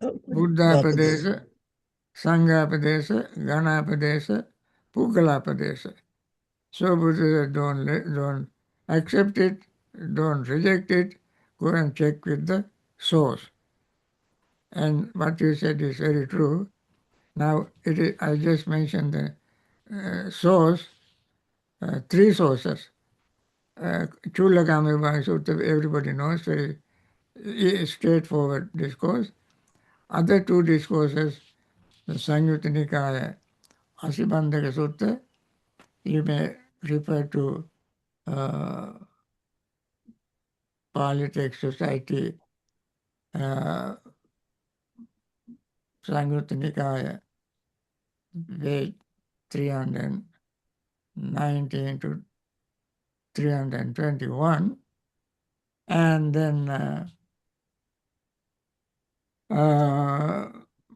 Buddha Padesa, Sangha Padesa, Gana Padesa, Pugala Padesa. So Buddha said, don't accept it, don't reject it, go and check with the source. And what you said is very true. Now, I just mentioned the source, 3 sources. Chulakamivana Sutta, everybody knows, very straightforward discourse. Other 2 discourses, the Samyutta Nikaya, Asibandhaka Sutta, you may refer to Polytech Society, Samyutta Nikaya, page 319 to 321, and then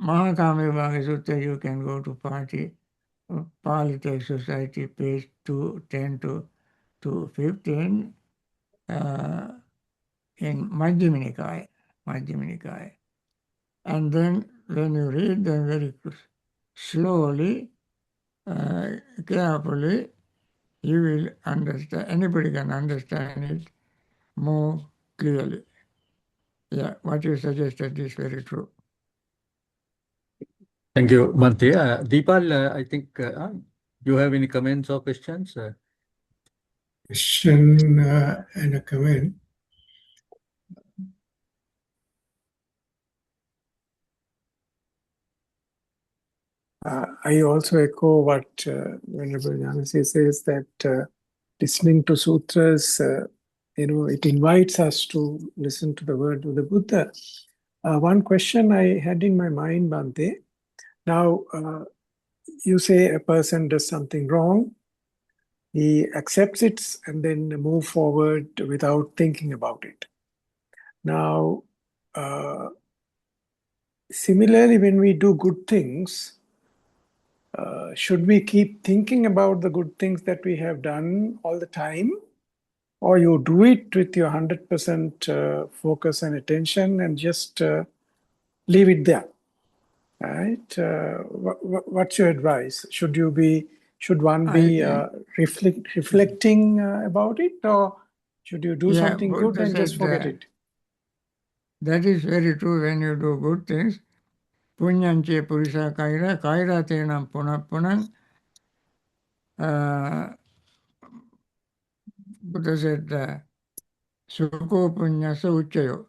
Mahakamivanga Sutta, you can go to Polytech Society, page 210 to 215, in Majjhima Nikaya. And then when you read them very slowly, carefully, you will understand, anybody can understand it more clearly. Yeah, what you suggested is very true. Thank you, Bhante. Deepal, I think you have any comments or questions? Question and a comment. I also echo what Venerable Jnanasi says, that listening to sutras, it invites us to listen to the word of the Buddha. One question I had in my mind, Bhante. Now, you say a person does something wrong, he accepts it and then move forward without thinking about it. Now, similarly, when we do good things, should we keep thinking about the good things that we have done all the time? Or you do it with your 100% focus and attention and just leave it there, right? What's your advice? Should one I be think, reflecting about it, or should you do yeah, something good Buddha and just said forget it? that is very true when you do good things. Punyanche purisa kaira, kaira tenam punapunang. Buddha said, Suko punyasa uchayo.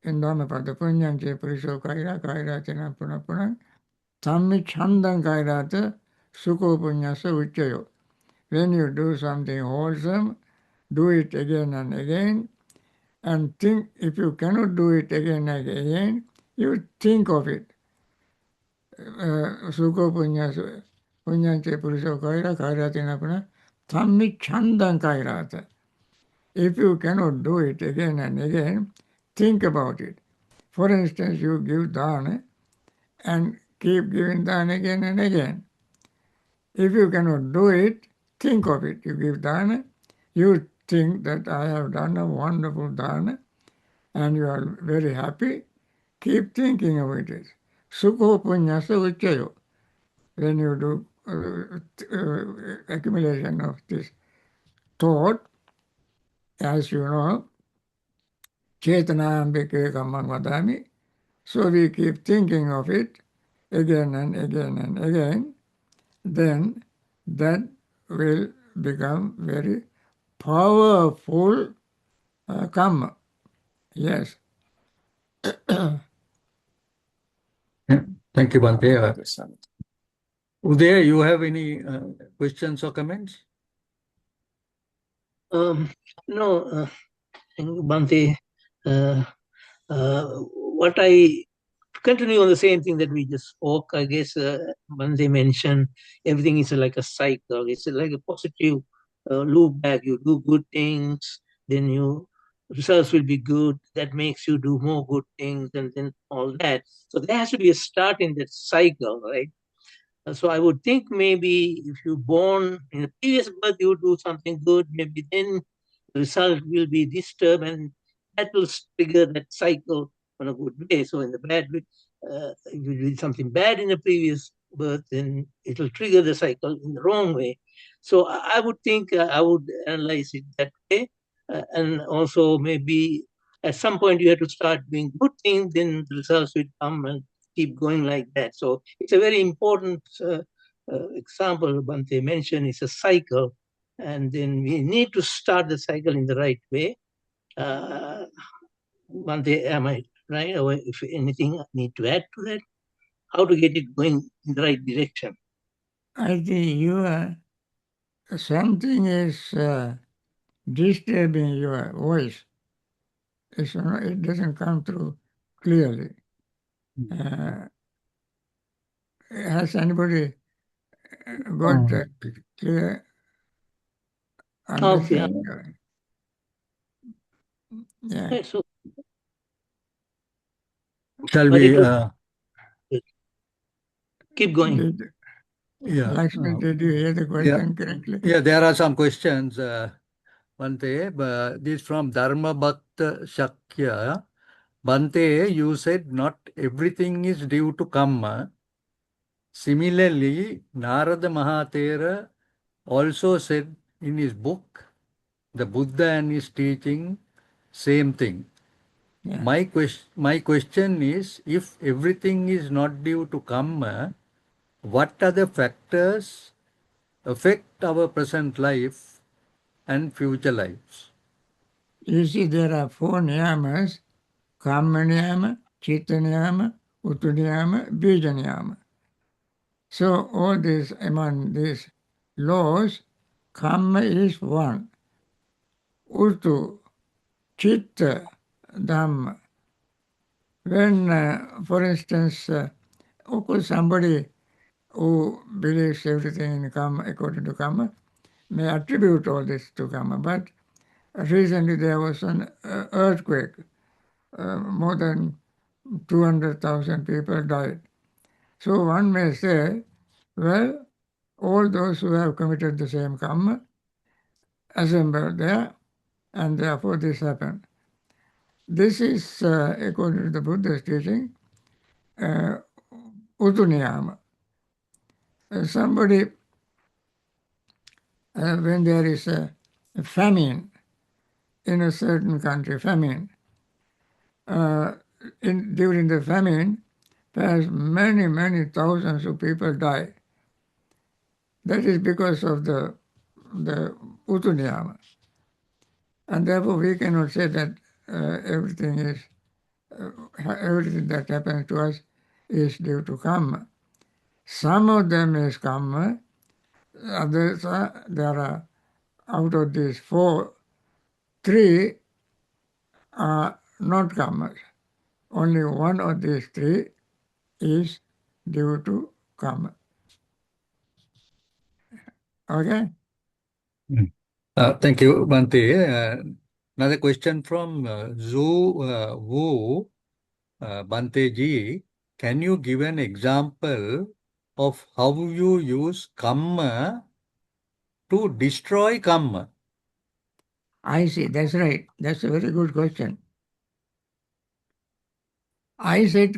In Dhammapada, punyanche puriso kaira, kaira tenam punapunang. Tammi chandang kairata, suko punyasa uchayo. When you do something wholesome, do it again and again, and think, if you cannot do it again and again, you think of it. Sukho punyante puriso kaira, kaira tinapuna, tammi chandang kairata. If you cannot do it again and again, think about it. For instance, you give dana and keep giving dana again and again. If you cannot do it, think of it. You give dana, you think that I have done a wonderful dana, and you are very happy. Keep thinking about it. Sukho punyasa uchayo. When you do accumulation of this thought, as you know, Chetanambike Kammang Vadami, so we keep thinking of it again and again and again, then that will become very powerful karma. Yes. Thank you, Bhante. Understand. Uday, you have any questions or comments? No, Bhante, what I continue on the same thing that we just spoke, I guess Bhante mentioned everything is like a cycle. It's like a positive loop back. You do good things, then you results will be good. That makes you do more good things, and then all that. So there has to be a start in that cycle, right? So I would think maybe if you're born in a previous birth, you do something good, maybe then the result will be disturbed and that will trigger that cycle on a good way. So in the bad way, if you did something bad in the previous birth, then it will trigger the cycle in the wrong way. So I would think I would analyze it that way. And also maybe at some point you have to start doing good things, then the results will come and keep going like that. So it's a very important example Bhante mentioned is a cycle, and then we need to start the cycle in the right way. Bhante, am I right? Or if anything I need to add to that, how to get it going in the right direction? I think something is disturbing your voice. It doesn't come through clearly. Has anybody got a clear understanding? Okay. Yeah. Okay, so, Shall but we? it was keep going. Yeah. Lakshmi, did you hear the question correctly? Yeah, there are some questions, Bhante. This from Dharma Bhakta Shakya. Bhante, you said not everything is due to Kamma. Similarly, Narada Mahathera also said in his book, the Buddha and his teaching, same thing. Yeah. My question is, if everything is not due to Kamma, what other factors affect our present life and future lives? You see, there are 4 niyamas: Kamma niyama, Chitta niyama, Utu niyama, Bija niyama. So all these, among these laws, Kamma is one. Utu, Chitta, Dhamma. When, for instance, of course, somebody who believes everything in Kamma, according to Kamma, may attribute all this to Kamma, but recently there was an earthquake. More than 200,000 people died. So one may say, well, all those who have committed the same Kamma assembled there, and therefore this happened. This is, according to the Buddha's teaching, Utuniyama. Somebody, when there is a famine in a certain country, famine, during the famine, perhaps many, many thousands of people die. That is because of the Utuniyama. And therefore we cannot say that everything that happens to us is due to Kamma. Some of them is Kamma, others there are, out of these four, three are not Kammas. Only one of these three is due to Kamma. Okay? Thank you, Bhante. Another question from Zhu Wu. Bhante ji, can you give an example of how you use Kamma to destroy Kamma? I see, that's right. That's a very good question. I said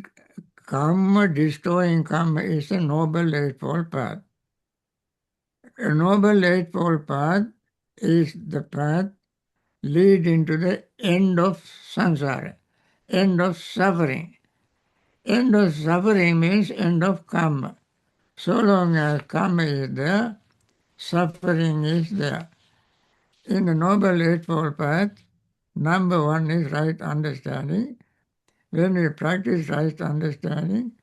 Kamma, destroying Kamma, is a noble eightfold path. A noble eightfold path is the path leading to the end of samsara, end of suffering. End of suffering means end of Kamma. So long as Kamma is there, suffering is there. In the Noble Eightfold Path, number one is right understanding. When we practice right understanding,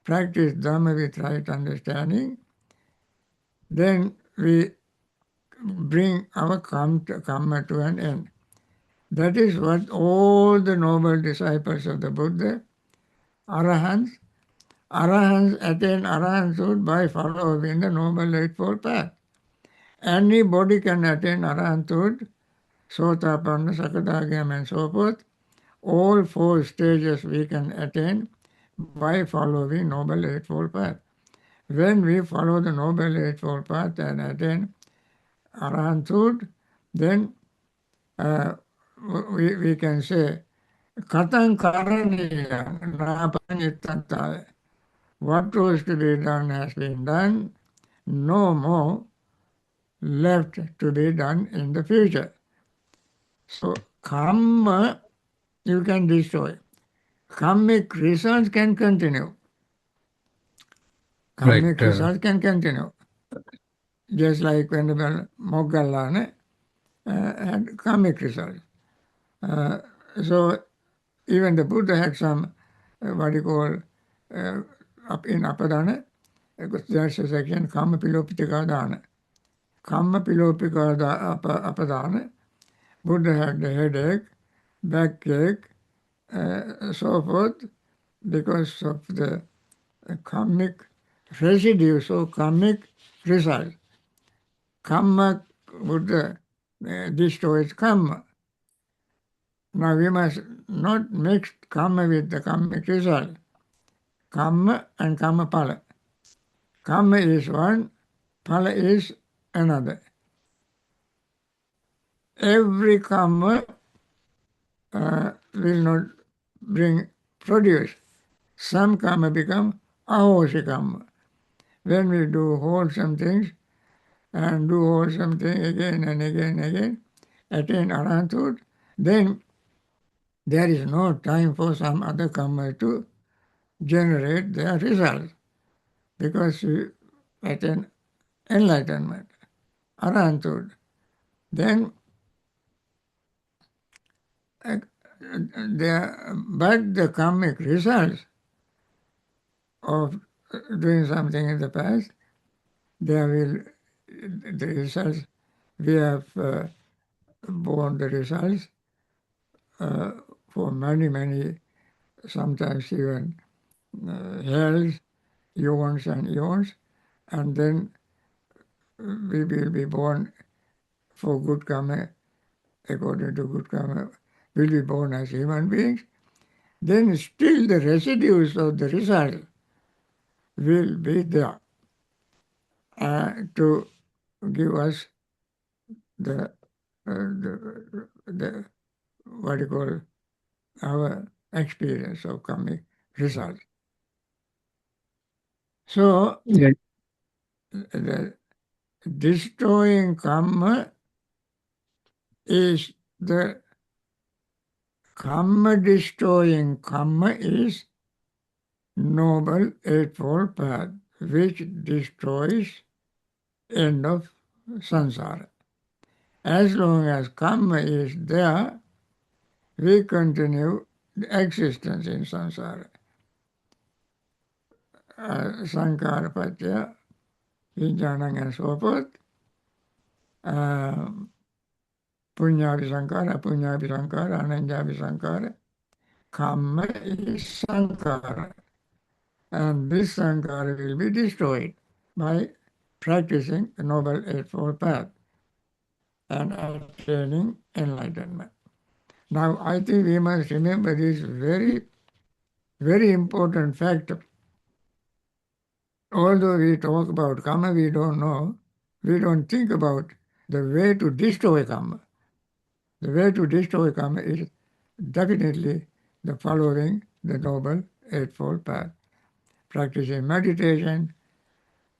practice Dhamma with right understanding, then we bring our Kamma to an end. That is what all the noble disciples of the Buddha, Arahants attain Arahanthood by following the Noble Eightfold Path. Anybody can attain Arahanthood, Sotapanna, Sakadagam and so forth. All four stages we can attain by following Noble Eightfold Path. When we follow the Noble Eightfold Path and attain Arahanthood, then we can say, Katang Karaniya Napanitantaya. What was to be done has been done, no more left to be done in the future. So Kamma you can destroy. Kammic results can continue. Kammic results can continue. Just like Venerable Moggallana had kammic results. So even the Buddha had some, what you call, up in Apadana, there's a section, Kamma Pilopika Dana. Kamma Pilopika Apadana, Buddha had the headache, backache, so forth, because of the kammic residue, so kammic result. Kamma Buddha destroys Kamma. Now we must not mix Kamma with the kammic result. Kamma and Kamma Phala. Kamma is one, Phala is another. Every Kamma will not produce. Some Kamma become ahosi Kamma. When we do wholesome things and do wholesome things again and again and again, attain Arahanthood, then there is no time for some other Kamma to generate their results, because we attain enlightenment, Arahanthood. Then but the kammic results of doing something in the past, there will, the results, we have borne the results for many, many, sometimes even hells, eons and eons, and then we will be born for good karma, according to good karma, will be born as human beings, then still the residues of the result will be there to give us the, the what you call our experience of karmic result. So the destroying karma is the karma destroying karma is noble eightfold path which destroys end of samsara. As long as karma is there, we continue the existence in samsara. Sankara patya, vijnana and so forth. Punyavi sankara, punyavi sankara, ananjavi sankara. Karma is sankara. And this sankara will be destroyed by practicing the Noble Eightfold Path and attaining enlightenment. Now, I think we must remember this very, very important fact. Although we talk about karma, we don't know, we don't think about the way to destroy karma. The way to destroy karma is definitely the following the Noble Eightfold Path. Practicing meditation,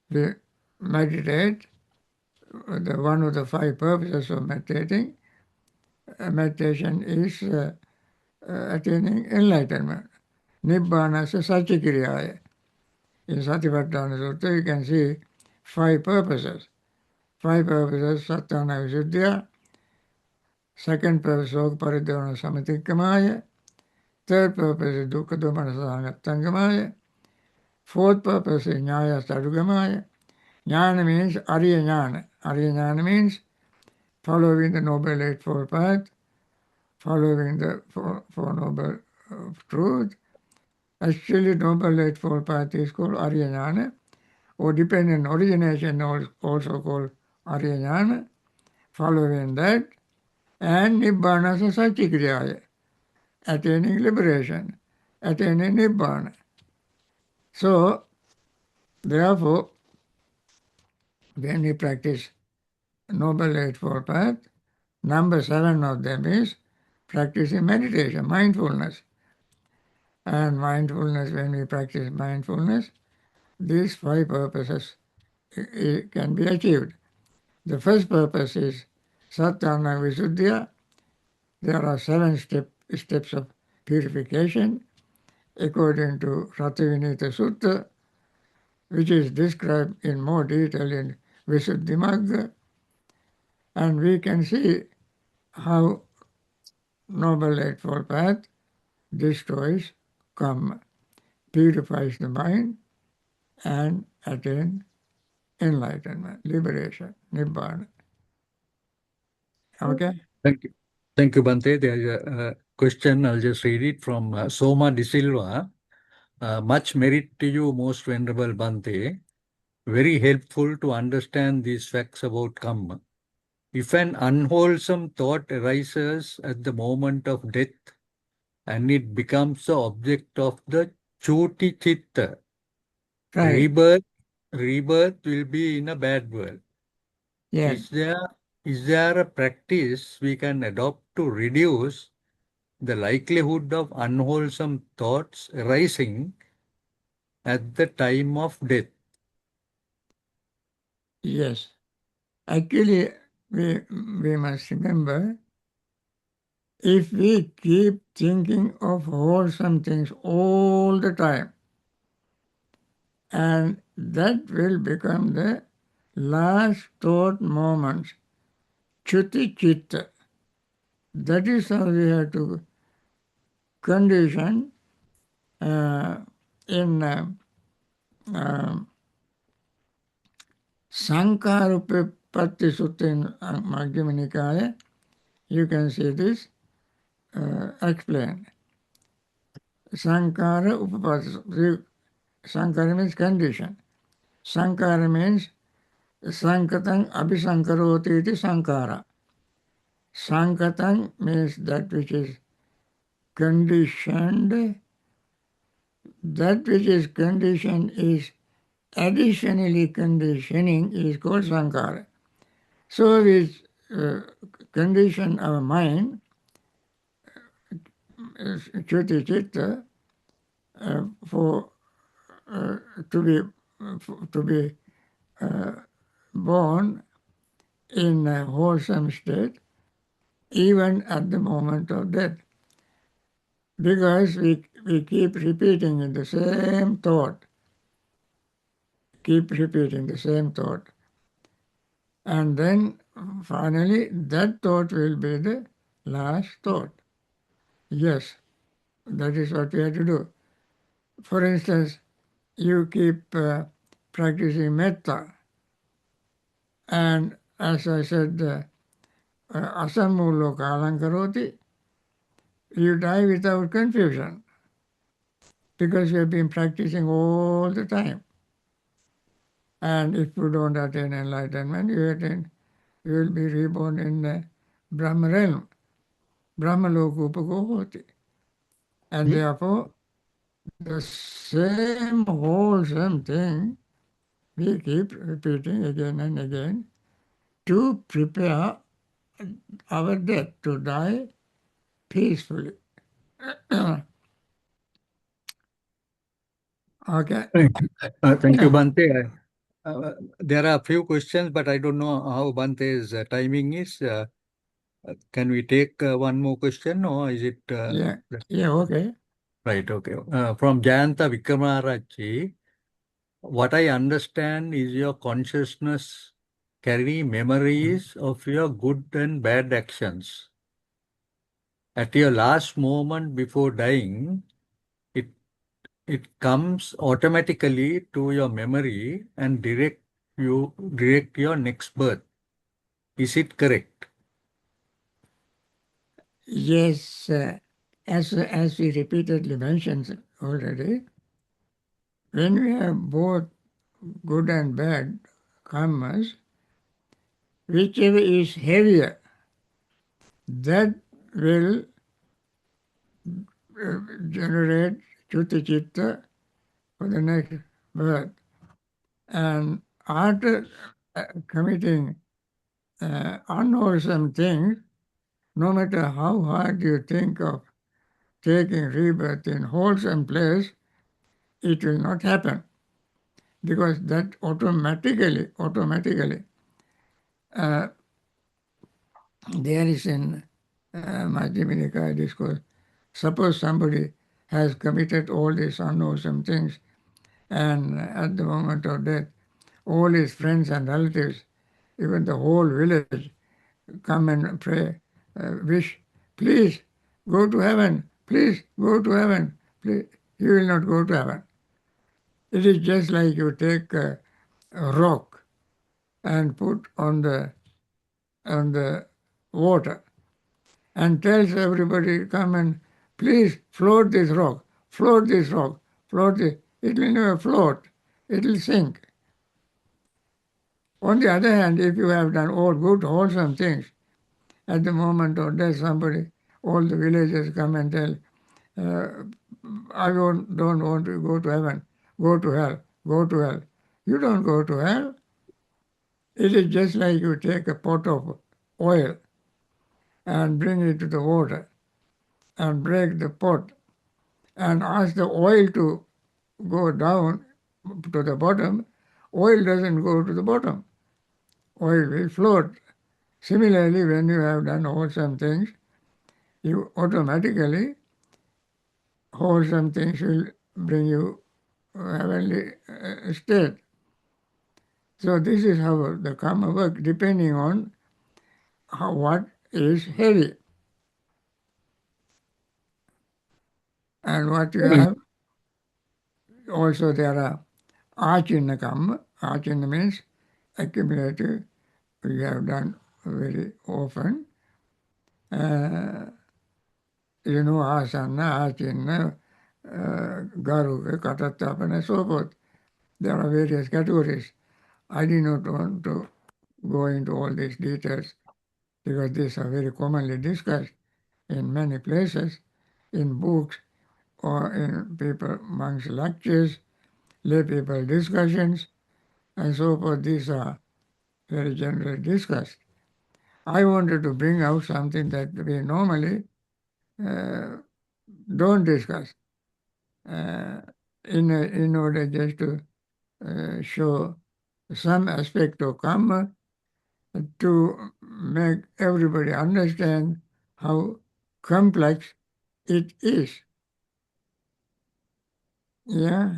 we meditate, one of the five purposes of meditating, meditation is attaining enlightenment. Nibbana Satyakiriyaya. In Satipatthana Sutta, you can see five purposes. Five purposes: Sattana Visuddhya. Second purpose, Soka Paridhavana Samatikkamaya. Third purpose is Dukkha Domanasanagattangamaya. Fourth purpose is Nyaya Sadugamaya. Jnana means Arya Jnana. Arya Jnana means following the Noble Eightfold Path, following the Four Noble Truth. Actually, Noble Eightfold Path is called Arya Jnana, or dependent origination also called Arya Jnana, following that, and Nibbana Satyakiriyaya, attaining liberation, attaining Nibbana. So, therefore, when we practice Noble Eightfold Path, number 7 of them is practicing meditation, mindfulness. And mindfulness, when we practice mindfulness, these five purposes can be achieved. The first purpose is Sattana Visuddhya. There are 7 steps of purification according to Ratavinita Sutta, which is described in more detail in Visuddhimagga. And we can see how Noble Eightfold Path destroys karma, purifies the mind, and attain enlightenment, liberation, nibbana. Okay? Thank you. Thank you, Bhante. There is a question. I'll just read it from Soma De Silva. Much merit to you, Most Venerable Bhante. Very helpful to understand these facts about karma. If an unwholesome thought arises at the moment of death and it becomes the object of the chuti chitta, Right. rebirth will be in a bad world. Yes. Is there a practice we can adopt to reduce the likelihood of unwholesome thoughts arising at the time of death? Yes. Actually, we must remember, if we keep thinking of wholesome things all the time, and that will become the last thought moments, chuti chitta. That is how we have to condition in Sankarupapatti Sutta in Madhyama Nikaya, you can see this explained. Sankara Upapatti. Sankara means condition. Sankara means Sankatang Abhisankaroti iti Sankara. Sankatang means that which is conditioned. That which is conditioned is additionally conditioning is called Sankara. So we condition our mind, Chuti Chitta, for to be born in a wholesome state, even at the moment of death. Because we keep repeating the same thought, And then finally, that thought will be the last thought. Yes, that is what we have to do. For instance, you keep practicing metta, and as I said, asammulo kalam karoti, you die without confusion because you have been practicing all the time. And if you don't attain enlightenment, you will be reborn in the Brahma realm, Brahma lokupakoti. And therefore, the same wholesome thing we keep repeating again and again to prepare our death, to die peacefully. Okay. Thank you, Bhante. There are a few questions, but I don't know how Bhante's timing is. Can we take one more question, or is it? Yeah, okay. Right, okay. From Jayanta Vikramarajji, what I understand is your consciousness carry memories of your good and bad actions. At your last moment before dying, it comes automatically to your memory and direct your next birth. Is it correct? Yes, as we repeatedly mentioned already, when we have both good and bad karmas, whichever is heavier, that will generate Chuti Chitta for the next birth. And after committing unwholesome things, no matter how hard you think of taking rebirth in wholesome place, it will not happen. Because that automatically, there is in Madhyama Nikaya discourse, suppose somebody has committed all these unwholesome things, and at the moment of death, all his friends and relatives, even the whole village, come and pray, wish, please go to heaven, please go to heaven, please. He will not go to heaven. It is just like you take a rock and put on the water and tells everybody, come and please float this rock, float this rock, float it. It will never float. It will sink. On the other hand, if you have done all good, wholesome things, at the moment of death, all the villagers come and tell, I don't want to go to heaven, go to hell, go to hell. You don't go to hell. It is just like you take a pot of oil and bring it to the water and break the pot and ask the oil to go down to the bottom. Oil doesn't go to the bottom. Oil will float. Similarly, when you have done wholesome things, you automatically, wholesome things will bring you heavenly state. So this is how the karma works, depending on what is heavy. And what you have, also there are Achinna Kamma. Achinna means accumulative. We have done very often. Asana, Achinna, Garuka, Katatapana, and so forth. There are various categories. I did not want to go into all these details because these are very commonly discussed in many places, in books or in people amongst lectures, lay people discussions, and so forth. These are very generally discussed. I wanted to bring out something that we normally don't discuss in order just to show some aspect of karma to make everybody understand how complex it is. Yeah,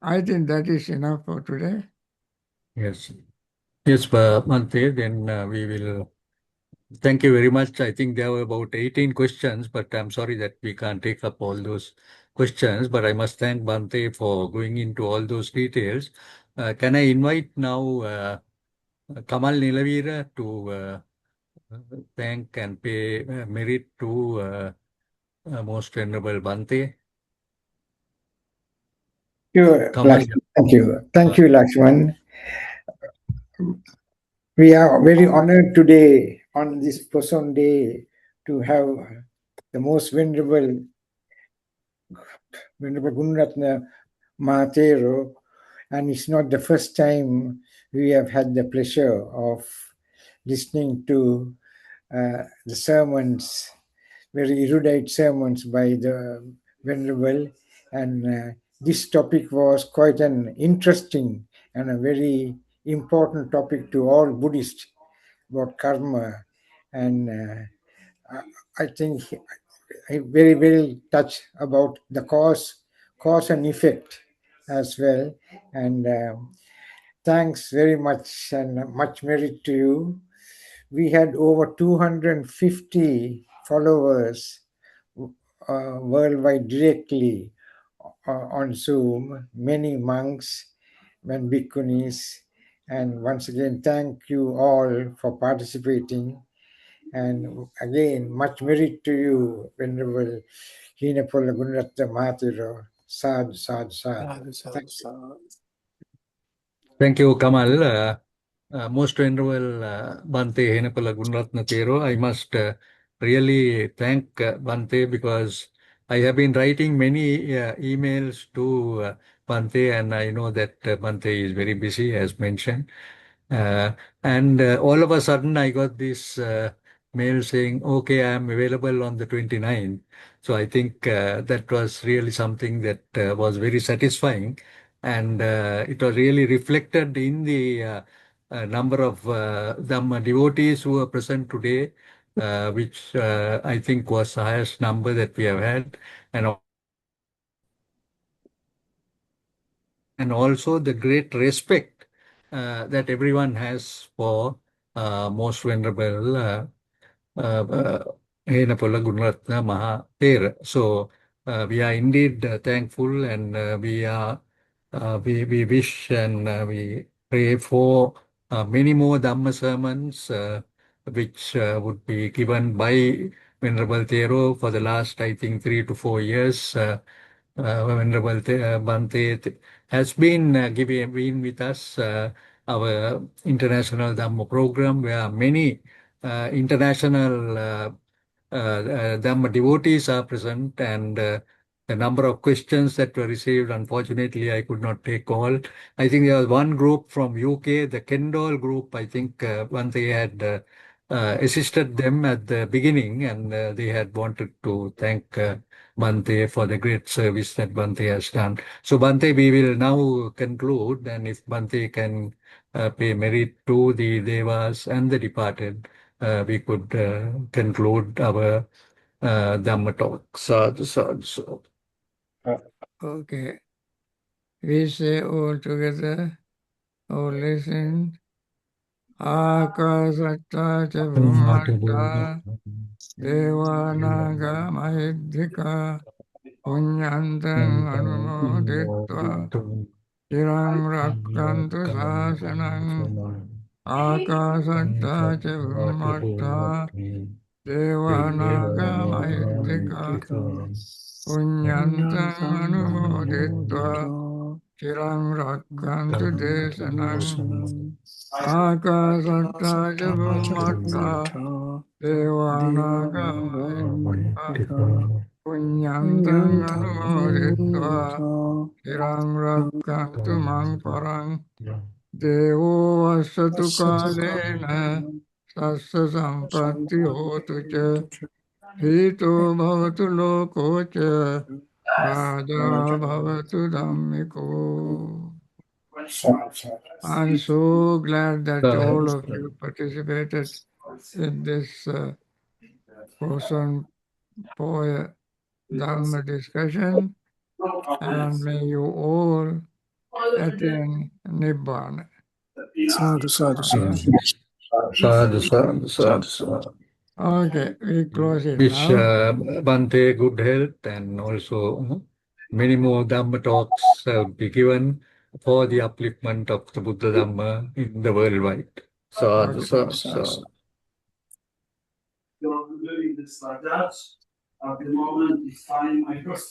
I think that is enough for today. Yes. Yes, Bhante, then we will. Thank you very much. I think there were about 18 questions, but I'm sorry that we can't take up all those questions. But I must thank Bhante for going into all those details. Can I invite now Kamal Nilavira to thank and pay merit to Most Venerable Bhante? Kamal. Thank you. Thank you, Lakshman. We are very honored today on this Poson day to have the most venerable Gunaratana Mahathera, and it's not the first time we have had the pleasure of listening to the sermons, very erudite sermons by the venerable, and this topic was quite an interesting and a very important topic to all Buddhists about karma, and I think I very well touched about the cause and effect as well. And thanks very much, and much merit to you. We had over 250 followers worldwide directly on Zoom, many monks and bhikkhunis. And once again, thank you all for participating. And again, much merit to you, Venerable Henepola Gunaratana Mahathera. Sadhu, sadhu, sadhu. Thank you, Kamal. Most Venerable Bhante Henepola Gunaratana Thero, I must really thank Bhante because I have been writing many emails to Bhante, and I know that Bhante is very busy, as mentioned. And all of a sudden, I got this mail saying, okay, I am available on the 29th. So I think that was really something that was very satisfying. And it was really reflected in the number of Dhamma devotees who are present today, which I think was the highest number that we have had. And also the great respect that everyone has for Most Venerable Henepola Gunaratana Mahathera. So we are indeed thankful, and we wish and we pray for many more Dhamma sermons which would be given by Venerable Thero for the last, I think, 3 to 4 years. Venerable Bhante has been been with us, our international Dhamma program, where many international Dhamma devotees are present, and the number of questions that were received, unfortunately, I could not take all. I think there was one group from UK, the Kendall group. I think Bhante had assisted them at the beginning, and they had wanted to thank Bhante for the great service that Bhante has done. So, Bhante, we will now conclude, and if Bhante can pay merit to the Devas and the departed, we could conclude our Dhamma talk. Sadhu, sadhu, sadhu. Okay. We say all together, all listen. Akasatta cha bhumata devanaga mahidhika punyantang anumoditva Chirang rakkantu sasanang akasanta ca bhummatta devanaga mahittika punyantang anumoditva chirang rakkantu desanang akasanta ca bhummatta devanaga mahittika punyantang anumoditva chirang rakkantu mang parang Devo vasatu kalena sassa sampatti hotu ca hito bhavatu loko ca raja bhavatu dhammiko. I'm so glad that all of you participated in this Poson Poya Dhamma discussion, and may you all attain Nibbana. Sadhu, sadhu, sadhu. Sadhu, sadhu, Sadhu, sadhu. sadhu. Okay, we close it Wish now. Bhante good health, and also many more Dhamma talks will be given for the upliftment of the Buddha Dhamma in the worldwide. Sadhu, Okay. sadhu, sadhu. You're doing this like that. At the moment, it's fine. My first